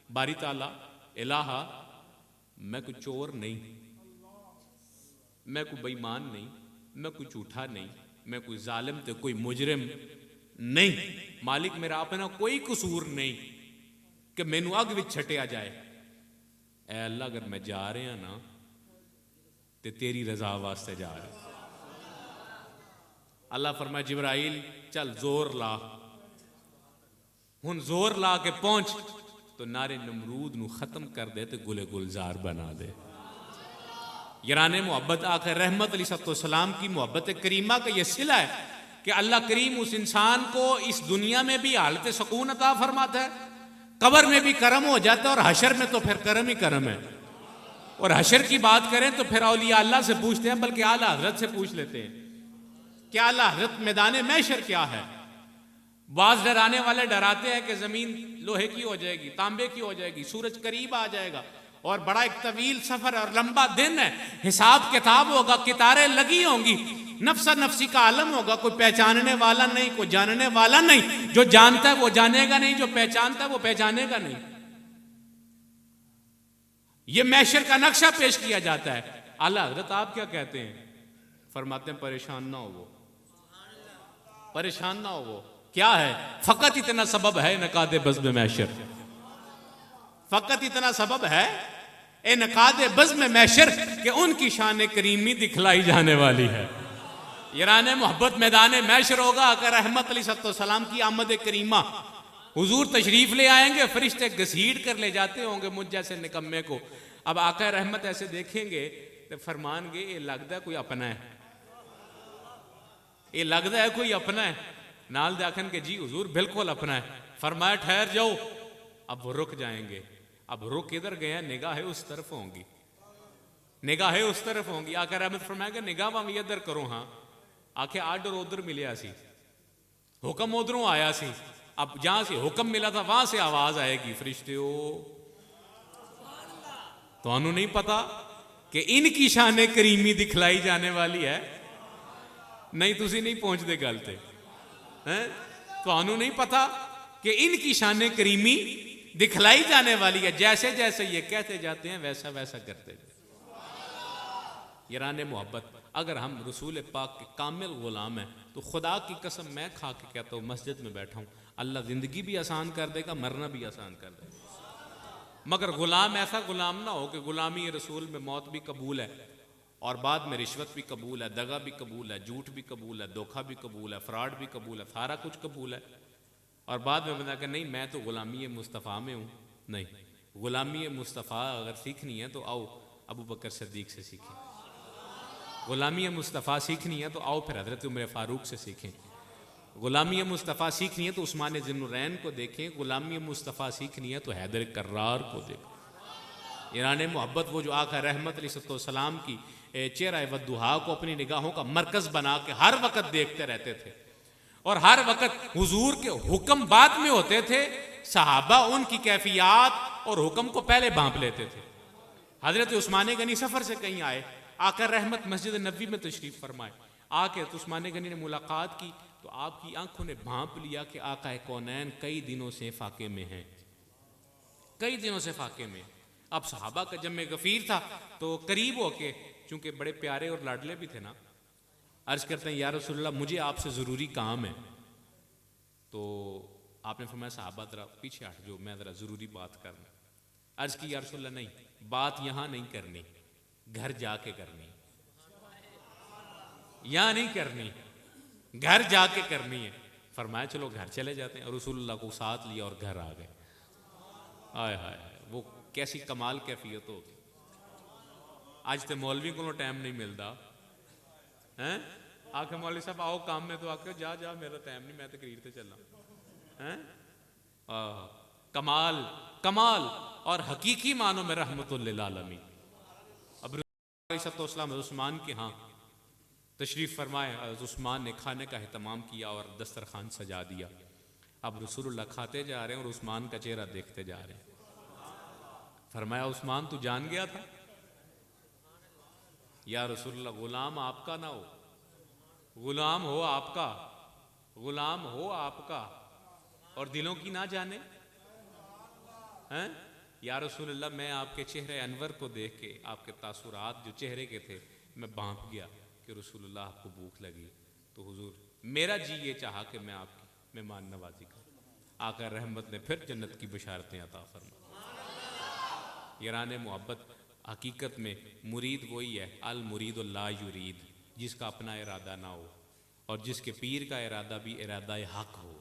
बारी ताला इलाहा, मैं कोई चोर नहीं, मैं कोई बेईमान नहीं, मैं कोई झूठा नहीं, मैं कोई जालिम तो कोई मुजरिम नहीं। मालिक मेरा अपना कोई कसूर नहीं कि मैनू अग विच छटिया जाए। ऐ अल्लाह अगर मैं जा रहा ना तो तेरी रजा वास्ते जा रहा। अल्लाह फरमाया जिब्राइल चल जोर ला, हुन जोर ला के पहुंच तो नारे नमरूद नू खत्म कर दे तो गुले गुलजार बना दे। याराने मोहब्बत आखिर रहमत अलैहिस्सलाम की मोहब्बत करीमा का यह सिला है कि अल्लाह करीम उस इंसान को इस दुनिया में भी हालत सुकून अता फरमाता है, कब्र में भी करम हो जाता है, और हशर में तो फिर करम ही करम है। और हशर की बात करें तो फिर औलिया अल्लाह से पूछते हैं, बल्कि आला हजरत से पूछ लेते हैं कि आला हजरत मैदान महशर क्या है। बाज डराने वाले डराते हैं कि जमीन लोहे की हो जाएगी, तांबे की हो जाएगी, सूरज करीब आ जाएगा और बड़ा एक तवील सफर और लंबा दिन है, हिसाब किताब होगा, कितारें लगी होंगी, नफ्सा नफ्सी का आलम होगा, कोई पहचानने वाला नहीं, कोई जानने वाला नहीं। जो जानता है वो जानेगा नहीं, जो पहचानता है वो पहचानेगा नहीं। ये महशर का नक्शा पेश किया जाता है। आला हजरत आप क्या कहते हैं? फरमाते हैं परेशान ना हो वो, परेशान ना हो वो। क्या है? फकत इतना सबब है नकादे बज़्म महशर, फकत इतना सबब है ए नकादे बज़्म महशर कि उनकी शान करीमी दिखलाई जाने वाली है। यारान मोहब्बत मैदान मैशर होगा। आका रहमत अलैहिस्सलाम की आमद करीमा, हुजूर तशरीफ ले आएंगे, फरिश्ते घसीट कर ले जाते होंगे मुझ जैसे निकम्मे को। अब आका रहमत ऐसे देखेंगे तो फरमानगे ये लगता है कोई अपना है, ये लगता है कोई अपना है। नाल देखन के जी हुजूर बिल्कुल अपना है। फरमाया ठहर जाओ। अब वो रुक जाएंगे। अब रुक इधर गए, निगाहें उस तरफ होंगी, निगाहें उस तरफ होंगी। आका रहमत फरमाएगा निगाह भी इधर करो। हाँ आखे आर्डर उधर मिलिया सी, हुक्म उधरों आया सी। अब जहां से हुक्म मिला था वहां से आवाज आएगी, फरिश्ते तो नहीं पता कि इनकी शान करीमी दिखलाई जाने वाली है। नहीं तुसी नहीं पहुंचते गल ते हैं, तो नहीं पता कि इनकी शान करीमी दिखलाई जाने वाली है। जैसे जैसे ये कहते जाते हैं वैसा वैसा करते। यारान मोहब्बत, अगर हम रसूल पाक के कामिल गुलाम हैं तो खुदा की कसम मैं खा के कहता हूँ मस्जिद में बैठा हूँ, अल्लाह ज़िंदगी भी आसान कर देगा, मरना भी आसान कर देगा। मगर गुलाम ऐसा गुलाम ना हो कि गुलामी रसूल में मौत भी कबूल है और बाद में रिश्वत भी कबूल है, दगा भी कबूल है, झूठ भी कबूल है, धोखा भी कबूल है, फ्रॉड भी कबूल है, सारा कुछ कबूल है। और बाद में बता कि नहीं मैं तो गुलामी मुस्तफ़ा में हूँ। नहीं, गुलामी मुस्तफ़ा अगर सीखनी है तो आओ अबू बकर सिद्दीक से सीखें। गुलामी मुस्तफ़ा सीखनी है तो आओ फिर हज़रत उमर फ़ारूक से सीखें। गुलामी मुस्तफ़ा सीखनी है तो उस्मान ज़ुन्नुरैन को देखें। गुलामी मुस्तफ़ा सीखनी है तो हैदर कर्रार को देखें। यारान मोहब्बत, वो जो आका रहमत अलैहिस्सलाम की चेहरा वद्दुहा को अपनी निगाहों का मरकज़ बना के हर वक्त देखते रहते थे और हर वक्त हुजूर के हुक्म बाद में होते थे। सहाबा उनकी कैफियत और हुक्म को पहले भांप लेते थे। हज़रत उस्मान गनी सफ़र से कहीं आए, आकर रहमत मस्जिद नबी में तशरीफ़ फरमाए। आके तो उस्मान गनी ने मुलाकात की तो आपकी आंखों ने भांप लिया कि आका कौनैन कई दिनों से फाके में हैं, कई दिनों से फाके में। अब सहाबा का जम्मे गफीर था तो करीब होके, चूंकि बड़े प्यारे और लाडले भी थे ना, अर्ज करते हैं या रसूलल्लाह मुझे आपसे ज़रूरी काम है। तो आपने फरमाया साहबा ज़रा पीछे हट जो, मैं ज़रा ज़रूरी बात करना। अर्ज की या रसूलल्लाह नहीं, बात यहाँ नहीं करनी, घर जाके करनी। यहाँ नहीं करनी, घर जाके करनी है। फरमाया चलो घर चले जाते हैं। और रसूलुल्लाह को साथ लिया और घर आ गए। आय हाय, वो कैसी कमाल कैफियत होगी। आज तो मौलवी को टाइम नहीं मिलता हैं। आके मौलवी साहब आओ काम में, तो आके जा जा मेरा टाइम नहीं, मैं तकरीर से चलना हैं। कमाल कमाल और हकीकी मानो में रहमतुल लिल आलमीन। अब उस्मान के यहाँ तशरीफ़ फरमाए, उस्मान ने खाने का एहतमाम किया और दस्तरखान सजा दिया। अब रसूलुल्लाह खाते जा रहे हैं और उस्मान का चेहरा देखते जा रहे हैं। फरमाया उस्मान तू जान गया था? या रसूलुल्लाह गुलाम आपका ना हो, गुलाम हो आपका, गुलाम हो आपका और दिलों की ना जाने हैं। या रसूलुल्लाह मैं आपके चेहरे अनवर को देख के, आपके तासुरात जो चेहरे के थे, मैं भांप गया कि रसूलुल्लाह आपको भूख लगी। तो हुजूर मेरा जी ये चाहा कि मैं आपकी मेहमान नवाजी करूं। आका रहमत ने फिर जन्नत की बशारतें अता फरमा। यारान मोहब्बत, हकीकत में मुरीद वही है अल मुरीद ला युरीद, जिसका अपना इरादा ना हो और जिसके पीर का इरादा भी इरादा हक हो।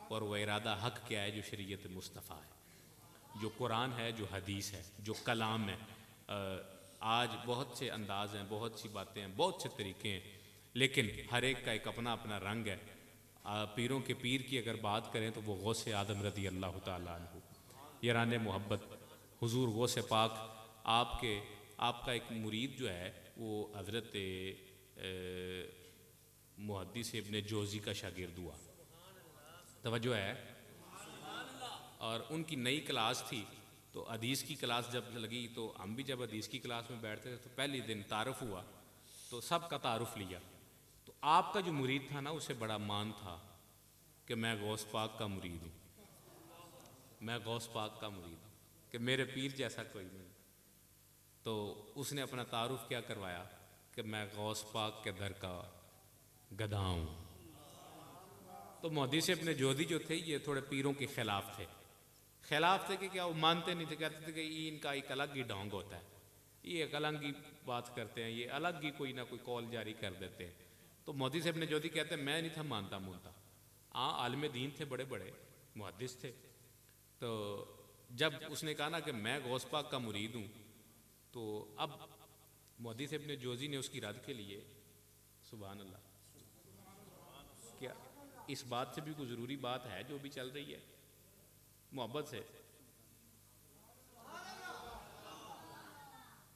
और वह इरादा हक क्या है? जो शरीयत मुस्तफ़ा है, जो कुरान है, जो हदीस है, जो कलाम है। आज बहुत से अंदाज हैं, बहुत सी बातें हैं, बहुत से तरीके हैं, लेकिन हर एक का एक अपना अपना रंग है। पीरों के पीर की अगर बात करें तो वो गौसे आदम रदी अल्लाह ताला अन्हु। यारान मोहब्बत, हुजूर गौसे पाक आपका एक मुरीद जो है वो हज़रत मुहद्दिस इब्ने जोज़ी का शागिर्द हुआ। तवज्जो है। और उनकी नई क्लास थी तो हदीस की क्लास जब लगी तो हम भी जब हदीस की क्लास में बैठते थे तो पहले दिन तारुफ हुआ तो सबका तारुफ लिया। तो आपका जो मुरीद था ना उसे बड़ा मान था कि मैं गौस पाक का मुरीद हूँ, मैं गौस पाक का मुरीद हूँ, कि मेरे पीर जैसा कोई नहीं। तो उसने अपना तारुफ क्या करवाया कि मैं गौस पाक के दर का गधा हूँ। तो मुहद्दिस इब्ने जोज़ी जो थे ये थोड़े पीरों के खिलाफ थे। खिलाफ थे कि क्या वो मानते नहीं थे, कहते थे कि ये इनका एक अलग ही ढोंग होता है, ये एक अलग ही बात करते हैं, ये अलग ही कोई ना कोई कॉल जारी कर देते हैं। तो मोदी साहब ने जोधी कहते हैं मैं नहीं था मानता मूनता। हाँ, आलिम दीन थे, बड़े बड़े मुहद्दिस थे। तो जब उसने कहा ना कि मैं गौस पाक का मुरीद हूँ, तो अब मोदी साहब ने जोजी ने उसकी रद्द के लिए, सुभान अल्लाह, क्या इस बात से भी कोई ज़रूरी बात है जो भी चल रही है मोहब्बत से?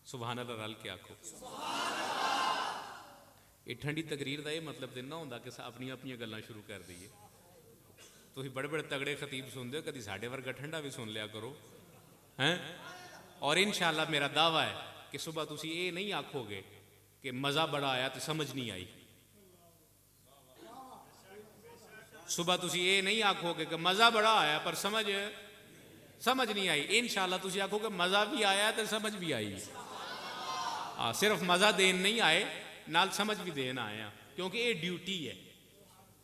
सुभान अल्लाह रल के आखो। ये ठंडी तकरीर का ये मतलब तो ना होंदा कि अपनी अपनी गल्लां शुरू कर दईए। तुसीं बड़े बड़े तगड़े खतीब सुनते हो, कभी साढ़े वर्गा ठंडा भी सुन लिया करो हैं। और इंशाअल्लाह मेरा दावा है कि सुबह तुसी ये नहीं आखोगे कि मज़ा बड़ा आया तो समझ नहीं आई। सुबह तुसी ये नहीं आखोगे कि मज़ा बड़ा आया पर समझ नहीं आई। इंशाअल्लाह तुसी आखोगे मज़ा भी आया तो समझ भी आई। सिर्फ मज़ा देन नहीं आए, नाल समझ भी देन आए हैं, क्योंकि ये ड्यूटी है।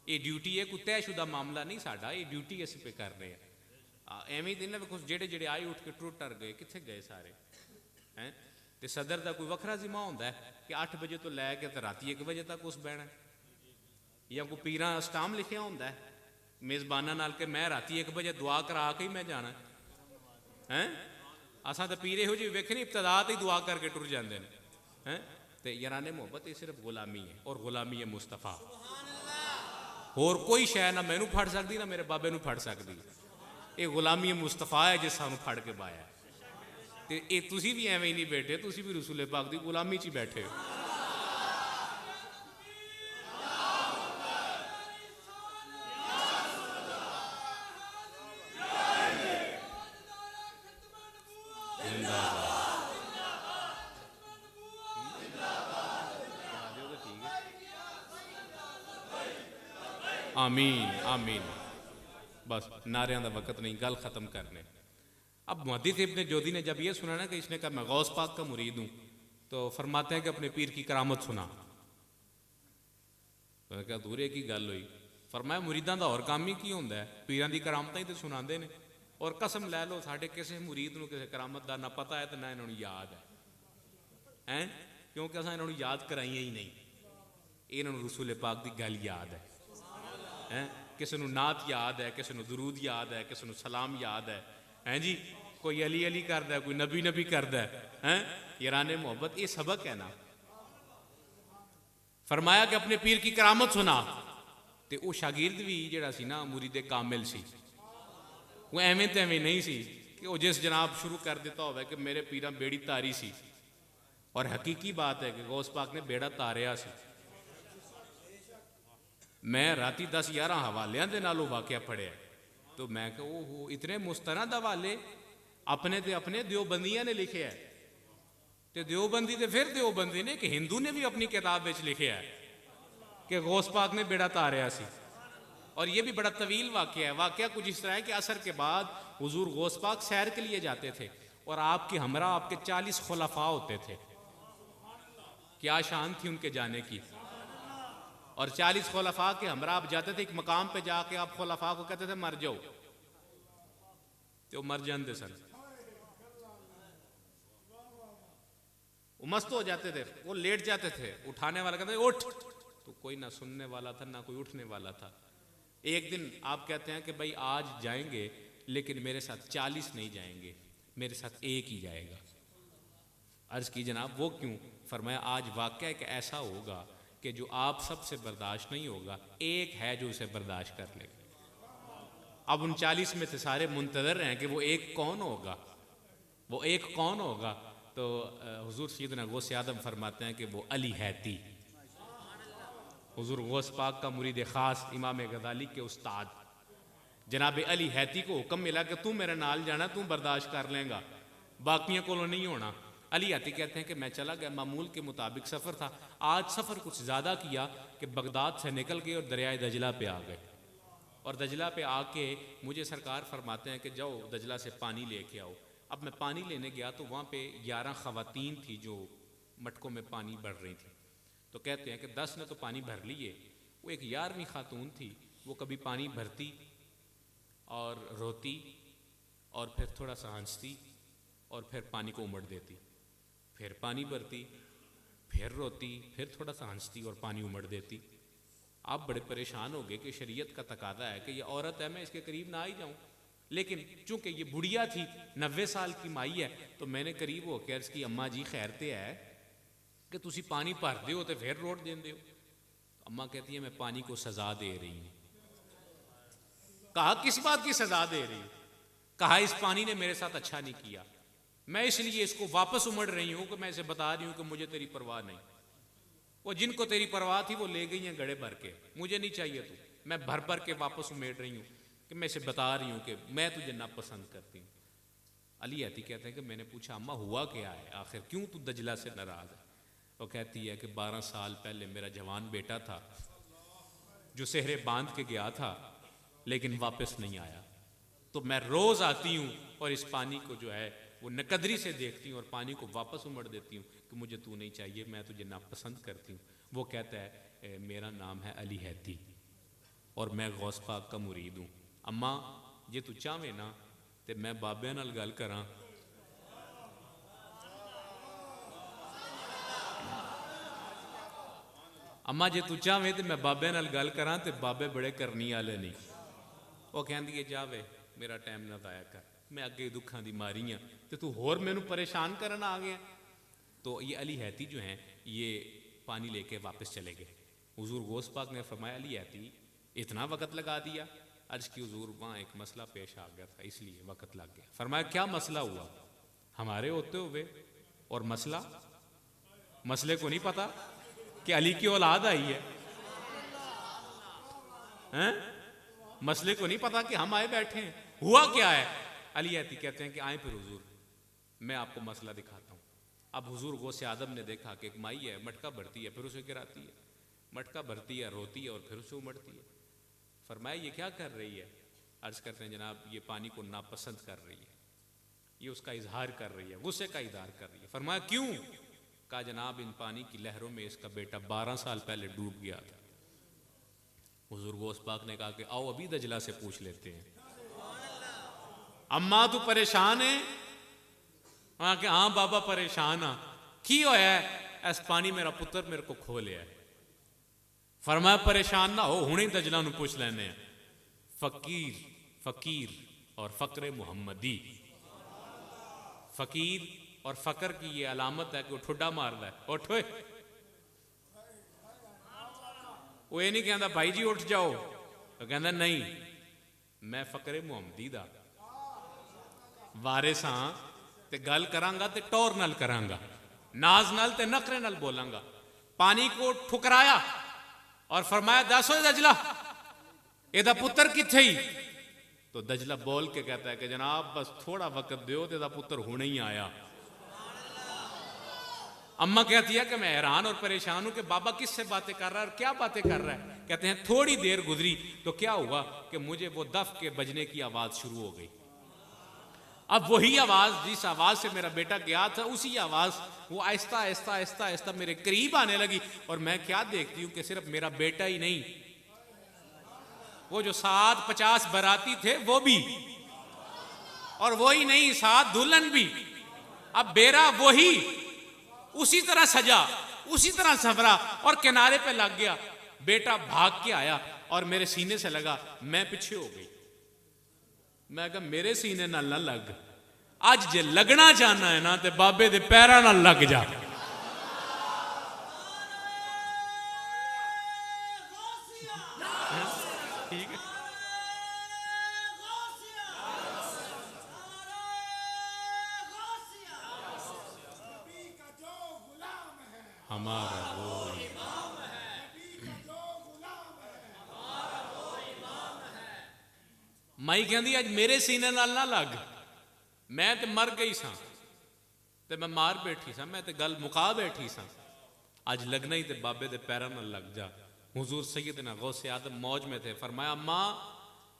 ये ड्यूटी है, कोई तयशुदा मामला नहीं साडा, ये ड्यूटी असीं पे कर रहे हैं। एवं दिन ना कुछ जेड़े जेड़े आए उठ के टुर टर गए, कित्थे गए सारे हैं। तो सदर का कोई वखरा जिम्मा होंदा है कि 8 बजे तो लैके तो राती 1 बजे तक उस बहना, या कोई पीरां अस्टाम लिखिया होंदा है मेज़बाना नाल कि मैं राती 1 बजे दुआ करा के ही मैं जाना हैं। असां तो पीर इहो जी वेखे नहीं, इब्तदा ही दुआ करके टुर जाते हैं। तो याराने मोहब्बत ये सिर्फ गुलामी है, और गुलामी है मुस्तफा। होर कोई शै ना मैनू फड़ सकती ना मेरे बाबे नू फड़ सकती। ये गुलामी मुस्तफा है जिस सानू फड़ के पाया। तो ये तुसी भी एवं ही नहीं बैठे, तुसी भी रसूले पाक की गुलामी च ही बैठे हो। आमीन आमीन। बस नारियां का वक़्त नहीं, गल ख़त्म करने। अब मुहद्दिस इब्न जोधी ने जब ये सुना ना कि इसने कहा मैं गौस पाक का मुरीद हूँ, तो फरमाते हैं कि अपने पीर की करामत सुना। तो क्या दूरे की गल हुई। फरमाया मुरीदां दा और काम ही की होंदा है, पीरां दी करामतां ही तो सुनाते हैं। और कसम लै लो साढ़े किसी मुरीद नूं किसी करामत का ना पता है तो ना इन्होंने याद है, क्योंकि असां इन्होंने याद कराइया ही नहीं। इन्होंने रसूल पाक की गल याद है, किसी नूं नात याद है, किसी नूं दरूद याद है, किसी नूं सलाम याद है जी। कोई अली अली करदा है, कोई नबी नबी करदा है। याराने मोहब्बत ये सबक है ना। फरमाया कि अपने पीर की करामत सुना। तो वह शागिर्द भी जिहड़ा सी ना मुरीदे कामिल सी, वो एवें तो एवें नहीं सी कि वह जिस जनाब शुरू कर दिता हो कि मेरे पीरां बेड़ी तारी सी। और हकीकी बात है कि गौस पाक ने बेड़ा तारिया सी। मैं राती 10-11 हवालियां दे नालों वाकया पढ़िया, तो मैं कहा ओहो इतने मुस्तनद हवाले अपने ते अपने देवबंदियां ने लिखे है। तो देवबंदी तो फिर देवबंदी ने कि हिंदू ने भी अपनी किताब में लिखे है कि गौस पाक ने बेड़ा तारिया सी। और ये भी बड़ा तवील वाकया है। वाकया कुछ इस तरह है कि असर के बाद हुजूर गौस पाक सैर के लिए जाते थे, और आपके हमरा आपके 40 खुलफा होते थे। क्या शान थी उनके जाने की। और 40 खुलफा के हमरा आप जाते थे, एक मकाम पे जाके आप खुलफा को कहते थे मर जाओ, तो मर जाते सन। वो मस्त हो जाते थे, वो लेट जाते थे, उठाने वाला कहते उठ, तो कोई ना सुनने वाला था ना कोई उठने वाला था। एक दिन आप कहते हैं कि भाई आज जाएंगे, लेकिन मेरे साथ 40 नहीं जाएंगे, मेरे साथ एक ही जाएगा। अर्ज की जनाब वो क्यों? फरमाया आज वाकया एक ऐसा होगा कि जो आप सबसे बर्दाश्त नहीं होगा, एक है जो उसे बर्दाश्त कर लेगा। अब उन 40 में से सारे मुंतज़र हैं कि वो एक कौन होगा, वो एक कौन होगा। तो हुजूर सैयदना गौस आदम फरमाते हैं कि वो अली हैती, हुजूर गौस पाक का मुरीद ख़ास इमाम गज़ाली के उस्ताद जनाब अली हैती को हुक्म मिला कि तू मेरे नाल जाना, तू बर्दाश्त कर लेगा, बाकियों को नहीं होना। अली हैती कहते हैं कि मैं चला गया, मामूल के मुताबिक सफ़र था। आज सफ़र कुछ ज़्यादा किया कि बगदाद से निकल गए और दरियाए दजला पे आ गए। और दजला पे आके मुझे सरकार फरमाते हैं कि जाओ दजला से पानी लेके आओ। अब मैं पानी लेने गया तो वहाँ पे 11 ख़वातीन थी जो मटकों में पानी भर रही थी। तो कहते हैं कि 10 ने तो पानी भर लिए, वो एक 11वीं खातून थी, वो कभी पानी भरती और रोती और फिर थोड़ा सा हंसती और फिर पानी को उमड़ देती, फिर पानी भरती, फिर रोती, फिर थोड़ा सा हंसती और पानी उमड़ देती। आप बड़े परेशान हो गए कि शरीयत का तकादा है कि ये औरत है, मैं इसके करीब ना ही जाऊं। लेकिन चूंकि ये बुढ़िया थी, 90 साल की माई है, तो मैंने करीब होकर अर्ज की, अम्मा जी खैर ते है कि तुसी पानी भरते हो तो फिर रोट देंदे हो। अम्मा कहती है मैं पानी को सजा दे रही हूं। कहा किस बात की सजा दे रही हूं? कहा इस पानी ने मेरे साथ अच्छा नहीं किया, मैं इसलिए इसको वापस उमड़ रही हूं कि मैं इसे बता रही हूं कि मुझे तेरी परवाह नहीं। वो जिनको तेरी परवाह थी वो ले गई हैं गड़े भर के, मुझे नहीं चाहिए तू, मैं भर भर के वापस उमेड़ रही हूं कि मैं इसे बता रही हूं कि मैं तुझे नापसंद करती हूं। अली हती कहते हैं कि मैंने पूछा अम्मा हुआ क्या है, आखिर क्यों तू दजला से नाराज है? वो कहती है कि 12 साल पहले मेरा जवान बेटा था जो सेहरे बांध के गया था लेकिन वापस नहीं आया, तो मैं रोज आती हूँ और इस पानी को जो है वो नकदरी से देखती हूँ और पानी को वापस उमड़ देती हूँ कि मुझे तू नहीं चाहिए, मैं तुझे नापसंद करती हूँ। वो कहता है मेरा नाम है अली हैती और मैं गौस पाक का मुरीद हूँ। अम्मा जे तू चाहे ना तो मैं बाबे नाल गल करा। अम्मा जे तू चाहे तो मैं बाबे नाल गल करा, तो बाबे बड़े करनी वाले नहीं। वो कहती है जावे मेरा टाइम ना जाया कर, मैं अगे दुखा दी मारी हाँ तो तू होर मैनू परेशान करना आ गया। तो ये अली हैती जो हैं ये पानी लेके वापस चले गए। हुजूर गौस पाक ने फरमाया अली हैती इतना वक़्त लगा दिया? अर्ज की हुजूर वहाँ एक मसला पेश आ गया था इसलिए वक़्त लग गया। फरमाया क्या मसला हुआ? हमारे होते हुए और मसले को नहीं पता कि अली की औलाद आई है, हैं? मसले को नहीं पता कि हम आए बैठे हैं, हुआ क्या है? अली हैती कहते हैं कि आए फिर हुजूर मैं आपको मसला दिखाता हूँ। अब हुजूर गौसे आदम ने देखा कि एक माई है, मटका भरती है फिर उसे गिराती है, मटका भरती है रोती है और फिर उसे उमड़ती है। फरमाया ये क्या कर रही है? अर्ज करते हैं जनाब ये पानी को नापसंद कर रही है, ये उसका इजहार कर रही है, गुस्से का इजहार कर रही है। फरमाया क्यों? कहा जनाब इन पानी की लहरों में इसका बेटा 12 साल पहले डूब गया था। हुजूर गौस पाक ने कहा कि आओ अभी दजला से पूछ लेते हैं। अम्मा तू परेशान है? हाँ कि हाँ बाबा परेशान हाँ। की होया है? इस पानी मेरा पुत्र मेरे को खो लिया है। फरमाया परेशान ना हो, हुणे दजला नू पूछ लेने हैं। फकीर और फकरे मुहम्मदी, फकीर और फकर की ये अलामत है कि वो ठुड्डा मारदा है। उठ ओए, वो ये नहीं कहता भाई जी उठ जाओ, तो कहता नहीं मैं फकरे मुहम्मदी दा वारिस हाँ ते गल करांगा ते टौर नाल करांगा, नाज नाल ते नखरे नाल बोलांगा। पानी को ठुकराया और फरमाया दसो दजला एदा पुत्र किथे ही? तो दजला बोल के कहता है कि जनाब बस थोड़ा वक्त दो तो एदा पुत्र हुणे ही आया। अम्मा कहती है कि मैं हैरान और परेशान हूं कि बाबा किससे बातें कर रहा है और क्या बातें कर रहा है। कहते हैं थोड़ी देर गुजरी तो क्या हुआ कि मुझे वो दफ के बजने की आवाज शुरू हो गई। अब वही आवाज जिस आवाज से मेरा बेटा गया था उसी आवाज वो आहिस्ता आहिस्ता आहिस्ता आहिस्ता मेरे करीब आने लगी। और मैं क्या देखती हूं कि सिर्फ मेरा बेटा ही नहीं, वो जो 50 बाराती थे वो भी, और वही नहीं 7 दुल्हन भी। अब बेरा वही उसी तरह सजा, उसी तरह संवरा और किनारे पे लग गया। बेटा भाग के आया और मेरे सीने से लगा, मैं पीछे हो गई। मैं कहा मेरे सीने नाल ना लग, अज जे लगना चाहना है ना ते बाबे दे पैरां नाल लग जा। ठीक है, हमारा वो माई कहती अज मेरे सीने नाल ना लग, मैं तो मर गई सा ते मैं मार बैठी सा, मैं तो गल मुका बैठी सा, अज लगना ही ते बाबे दे पैरां नाल लग जा। हुजूर सैयदना गौसे आदम मौज में थे। फरमाया अम्मा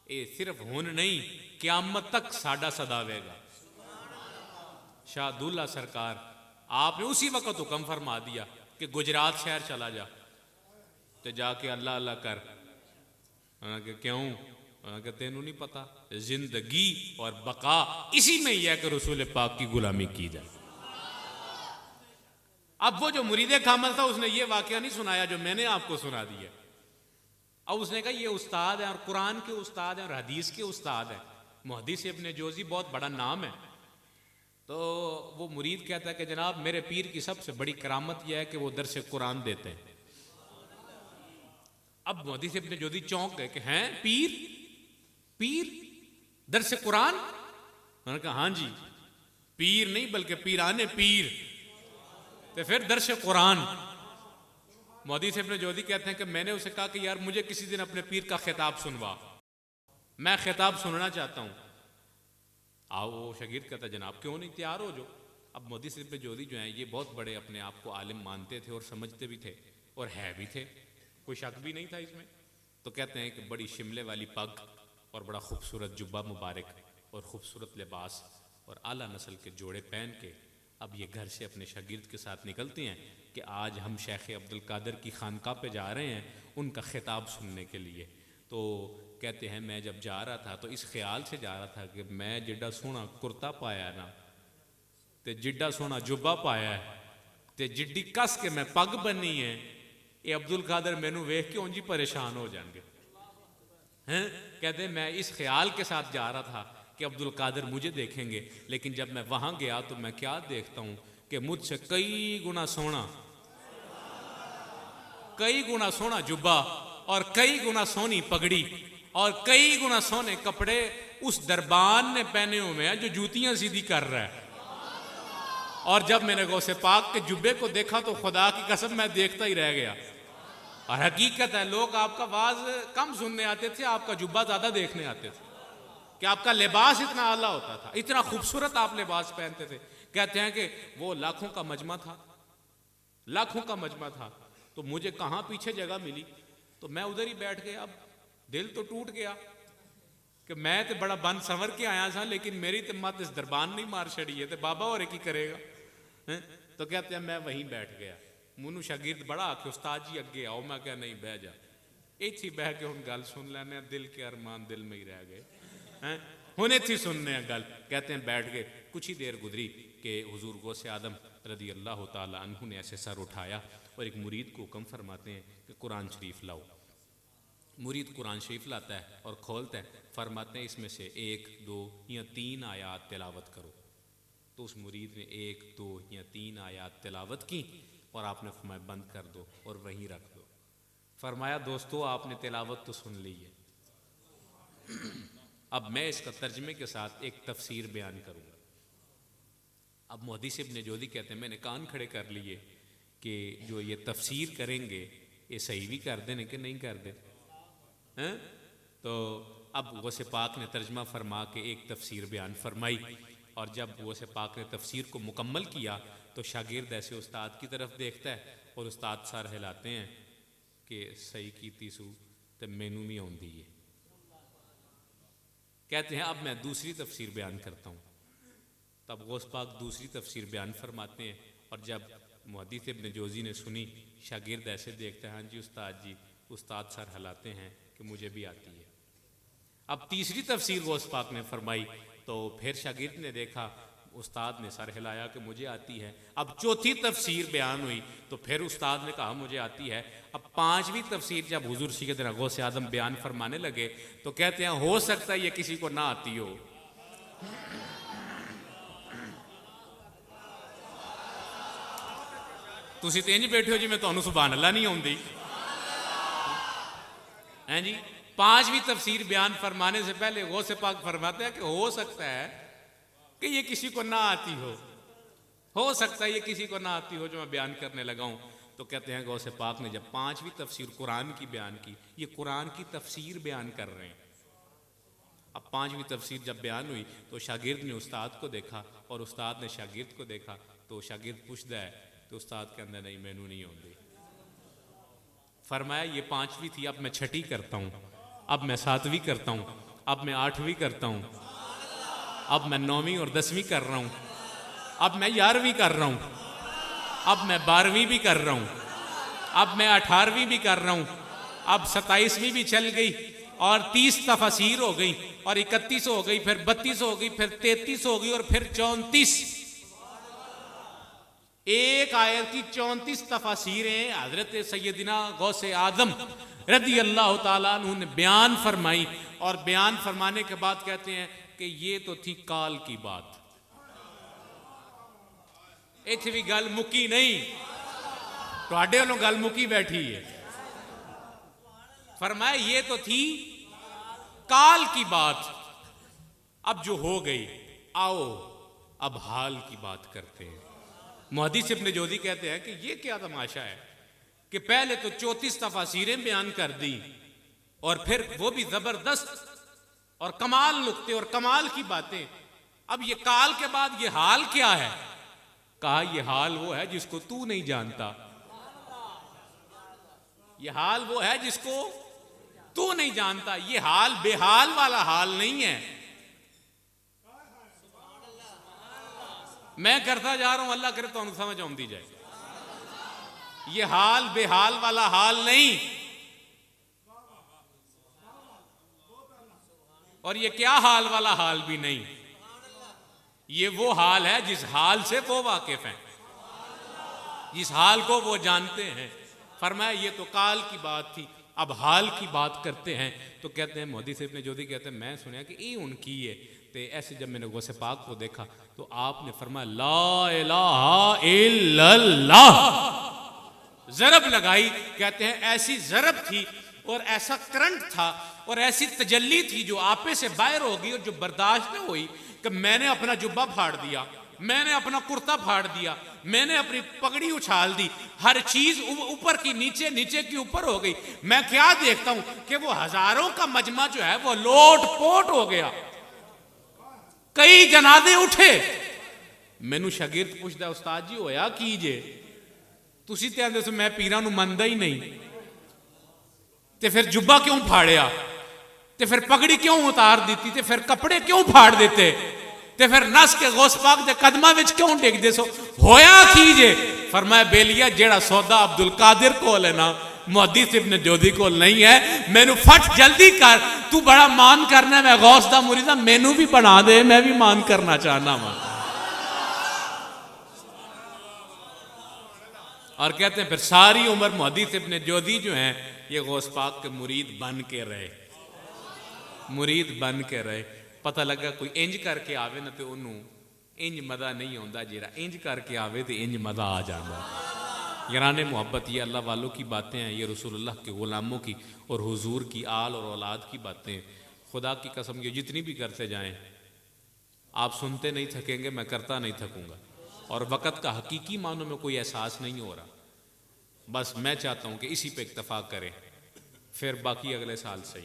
ये सिर्फ हुन नहीं क़यामत तक साडा सदावेगा। शाहदुल्ला सरकार आपने उसी वक्त हुक्म फरमा दिया कि गुजरात शहर चला जा, तो जाके अल्लाह अल्लाह कर। कि क्यों? कि तेनू नहीं पता जिंदगी और बका इसी में ही है कि रसूल पाक की गुलामी की जाए। अब वो जो मुरीदे कामल था उसने ये वाकया नहीं सुनाया जो मैंने आपको सुना दिया। अब उसने कहा ये उस्ताद है और कुरान के उस्ताद हैं और हदीस के उस्ताद हैं, मुहद्दिस इब्न जोजी बहुत बड़ा नाम है। तो वो मुरीद कहता है कि जनाब मेरे पीर की सबसे बड़ी करामत यह है कि वो दर्स कुरान देते हैं। अब मुहद्दिस इब्न जोजी चौंक गए कि हैं पीर, पीर दर्स कुरान? उन्होंने कहा हाँ जी, पीर नहीं बल्कि पीराने पीर, तो फिर दर्स कुरान। मुहद्दिस इब्न जोजी कहते हैं कि मैंने उसे कहा कि यार मुझे किसी दिन अपने पीर का खिताब सुनवा, मैं खिताब सुनना चाहता हूं। आओ, वो शागिर्द कहता जनाब क्यों नहीं, तैयार हो जो। अब मुहद्दिस इब्न जोजी जो हैं ये बहुत बड़े अपने आप को आलिम मानते थे और समझते भी थे और है भी थे, कोई शक भी नहीं था इसमें। तो कहते हैं कि बड़ी शिमले वाली पग और बड़ा खूबसूरत जुब्बा मुबारक और ख़ूबसूरत लिबास और आला नस्ल के जोड़े पहन के अब ये घर से अपने शागिर्द के साथ निकलती हैं कि आज हम शेख अब्दुल कादिर की खानका पे जा रहे हैं उनका खिताब सुनने के लिए। तो कहते हैं मैं जब जा रहा था तो इस ख्याल से जा रहा था कि मैं जिड्डा सोहना कुर्ता पाया ना ते जिड्डा सोहना जुब्बा पाया है ते जिड्डी कस के मैं पग बनी है, ये अब्दुल कादिर मैनू वेख के उंज ही परेशान हो जाएंगे हैं। कहते मैं इस ख्याल के साथ जा रहा था कि अब्दुल कादिर मुझे देखेंगे, लेकिन जब मैं वहां गया तो मैं क्या देखता हूं कि मुझसे कई गुना सोना जुब्बा और कई गुना सोनी पगड़ी और कई गुना सोने कपड़े उस दरबान ने पहने हुए हैं जो जूतियां सीधी कर रहा है। और जब मैंने गौसे पाक के जुब्बे को देखा तो खुदा की कसम मैं देखता ही रह गया। और हकीकत है लोग आपका वाज कम सुनने आते थे, आपका जुब्बा ज्यादा देखने आते थे कि आपका लिबास इतना आला होता था, इतना खूबसूरत आप लिबास पहनते थे। कहते हैं कि वो लाखों का मजमा था, लाखों का मजमा था। तो मुझे कहाँ पीछे जगह मिली तो मैं उधर ही बैठ गया। अब दिल तो टूट गया कि मैं तो बड़ा बन संवर के आया था, लेकिन मेरी तो मत इस दरबान नहीं मार छड़ी है, तो बाबा और की करेगा है? तो कहते हैं मैं वहीं बैठ गया। मुनू शागिर्द बड़ा आके उस्ताद जी अगे आओ, मैं क्या नहीं बह जा, इत्थे बह के हुण गल सुन लैने, दिल के अरमान दिल में ही रह गए हैं, हुण इत्थे सुनने गल। कहते हैं बैठ गए। कुछ ही देर गुजरी कि हुजूर गौसे आदम रदी अल्लाह ताला अन्हु ने ऐसे सर उठाया और एक मुरीद को हुक्म फरमाते हैं कि कुरान शरीफ लाओ। मुरीद कुरान शरीफ लाता है और खोलता है, फरमाते हैं इसमें से 1, 2 या 3 आयात तिलावत करो। तो उस मुरीद ने 1, 2 या 3 आयात तिलावत की और आपने फरमाया बंद कर दो और वहीं रख दो। फरमाया दोस्तों आपने तिलावत तो सुन ली है, अब मैं इसका तर्जमे के साथ एक तफसीर बयान करूंगा। अब मुहद्दिस इब्न जोजी कहते हैं मैंने कान खड़े कर लिए कि जो ये तफसीर करेंगे ये सही भी कर देने कि नहीं कर दे हैं? तो अब गौसे पाक ने तर्जमा फरमा के एक तफसीर बयान फरमाई और जब गौसे पाक ने तफसीर को मुकम्मल किया तो शागिर्द ऐसे उस्ताद की तरफ देखता है और उस्ताद सर हिलाते हैं कि सही कीती सू तो मैनू नहीं आउंदी है। कहते हैं अब मैं दूसरी तफसीर बयान करता हूँ। तब गौस पाक दूसरी तफसीर बयान फरमाते हैं और जब मुहद्दिस इब्न जोजी ने सुनी, शागिर्द ऐसे देखता है हाँ जी उस्ताद जी, उस्ताद सर हिलाते हैं कि मुझे भी आती है। अब तीसरी तफसीर गौस पाक ने फरमाई तो फिर शागिर्द ने देखा, उस्ताद ने सर हिलाया कि मुझे आती है। अब चौथी तफसीर बयान हुई तो फिर उस्ताद ने कहा मुझे आती है। अब पांचवी तफसीर जब हुजूर सैयदना गौसे आदम बयान फरमाने लगे तो कहते हैं हो सकता है ये किसी को ना आती हो। तुसी तो इंज बैठे हो जी मैं तुहानू सुभान अल्लाह नहीं आउंदी हैं जी। पांचवी तफसीर बयान फरमाने से पहले गौसे पाक फरमाते हैं कि हो सकता है कि ये किसी को ना आती हो सकता है ये किसी को ना आती हो जो मैं बयान करने लगा हूं। तो कहते हैं गौसे पाक ने जब पांचवी तफसीर कुरान की बयान की, ये कुरान की तफसीर बयान कर रहे हैं। अब पांचवी तफसीर जब बयान हुई तो शागिर्द ने उस्ताद को देखा और उस्ताद ने शागिर्द को देखा। तो शागिर्द पूछता है तो उस्ताद के अंदर नहीं मैनू नहीं आउंदी। फरमाया ये पांचवी थी, अब मैं छठी करता हूं, अब मैं सातवीं करता हूं, अब मैं आठवीं करता हूं, अब मैं 9वीं और 10वीं कर रहा हूं, अब मैं 11वीं कर रहा हूं, अब मैं 12वीं भी कर रहा हूं, अब मैं 18वीं भी कर रहा हूं, अब 27वीं भी चल गई और 30 तफसीर हो गई और 31 हो गई, फिर 32 हो गई, फिर 33 हो गई और फिर 34। एक आयत की 34 तफसीरें हजरत सैयदना गौसे आदम रज़ी अल्लाह ताला अन्हु ने बयान फरमाई, और बयान फरमाने के बाद कहते हैं कि ये तो थी काल की बात, इत्थे भी गल मुकी नहीं, तुहाडे वालों गल मुकी बैठी है। फरमाया ये तो थी काल की बात, अब जो हो गई, आओ अब हाल की बात करते हैं। मुहद्दिस इब्न जोज़ी कहते हैं कि ये क्या तमाशा है कि पहले तो 34 तफासीरें बयान कर दी, और फिर वो भी जबरदस्त और कमाल नुक्ते और कमाल की बातें। अब ये काल के बाद ये हाल क्या है? कहा ये हाल वो है जिसको तू नहीं जानता, ये हाल वो है जिसको तू नहीं जानता। ये हाल बेहाल वाला हाल नहीं है। मैं करता जा रहा हूं, अल्लाह करे तो समझ आती जाए। ये हाल बेहाल वाला हाल नहीं, और ये क्या हाल वाला हाल भी नहीं। ये वो हाल है जिस हाल से वो वाकिफ हैं, जिस हाल को वो जानते हैं। फरमाया ये तो काल की बात थी, अब हाल की बात करते हैं। तो कहते हैं मुहद्दिस इब्न जोज़ी कहते हैं मैं सुनया कि ये उनकी है। तो ऐसे जब मैंने गौसे पाक को देखा तो आपने फरमाया ला इलाहा इल्लल्लाह, ज़रब लगाई। कहते हैं ऐसी ज़रब थी और ऐसा करंट था और ऐसी तजल्ली थी जो आपे से बाहर हो गई और जो बर्दाश्त नहीं हुई कि मैंने अपना जुब्बा फाड़ दिया, मैंने अपना कुर्ता फाड़ दिया, मैंने अपनी पगड़ी उछाल दी, हर चीज ऊपर की नीचे, नीचे की ऊपर हो गई। मैं क्या देखता हूं कि वो हजारों का मजमा जो है वो लोट पोट हो गया, कई जनाजे उठे। मैनू शागिर्द पूछता उस्ताद जी होया की जे? तुसी ते आंदे सो मैं पीरां नू मनदा ही नहीं, ते फिर जुब्बा क्यों फाड़िया, ते फिर पगड़ी क्यों उतार दी, ते फिर कपड़े क्यों फाड़ देते, ते फिर नस के गौस पाक दे कदमां विच क्यों टेक दे सो? होया की जे? फरमाया बेलिया जेड़ा सौदा अब्दुल कादिर कोल है ना, मुहद्दिस इब्न जोज़ी कोल नहीं है। मैनू फट जल्दी कर, तू बड़ा मान करना, मैं गौस दा मुरीद, मैनू भी बना दे, मैं भी मान करना चाहना वा। और कहते हैं फिर सारी उम्र मुहद्दिस इब्न जोज़ी जो हैं ये गौस पाक के मुरीद बन के रहे, मुरीद बन के रहे। पता लगा कोई इंज करके आवे ना तो उन्होंने इंज मज़ा नहीं आता, जेरा इंज करके आवे तो इंज मज़ा आ जाता। याराने मोहब्बत, ये अल्लाह वालों की बातें हैं, ये रसूलुल्लाह के ग़ुलामों की और हुजूर की आल और औलाद की बातें। खुदा की कसम ये जितनी भी करते जाएं आप सुनते नहीं थकेंगे, मैं करता नहीं थकूंगा। और वक़्त का हकीकी मानों में कोई एहसास नहीं हो रहा। बस मैं चाहता हूँ कि इसी पे इक्तफा करें, फिर बाकी अगले साल सही।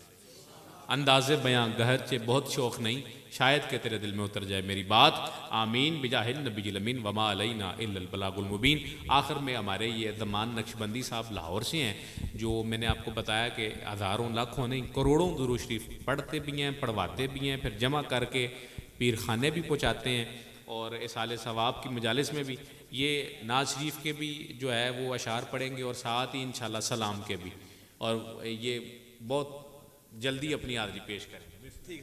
अंदाज़े बयां गहर चे बहुत शौक़ नहीं, शायद के तेरे दिल में उतर जाए मेरी बात। आमीन बिजाहिल नबील अमीन वमा अलैना इल्लल बलागुल मुबीन। आखिर में हमारे ये ज़मान नक्शबंदी साहब लाहौर से हैं, जो मैंने आपको बताया कि हज़ारों लाखों नहीं करोड़ों दुरूद शरीफ पढ़ते भी हैं, पढ़वाते भी हैं, फिर जमा करके पीर खाने भी पहुँचाते हैं। और इसाले सवाब की मजालिस में भी ये नाज शरीफ के भी जो है वो अशार पढ़ेंगे और साथ ही इंशाल्लाह सलाम के भी, और ये बहुत जल्दी अपनी हाज़िरी पेश करेंगे।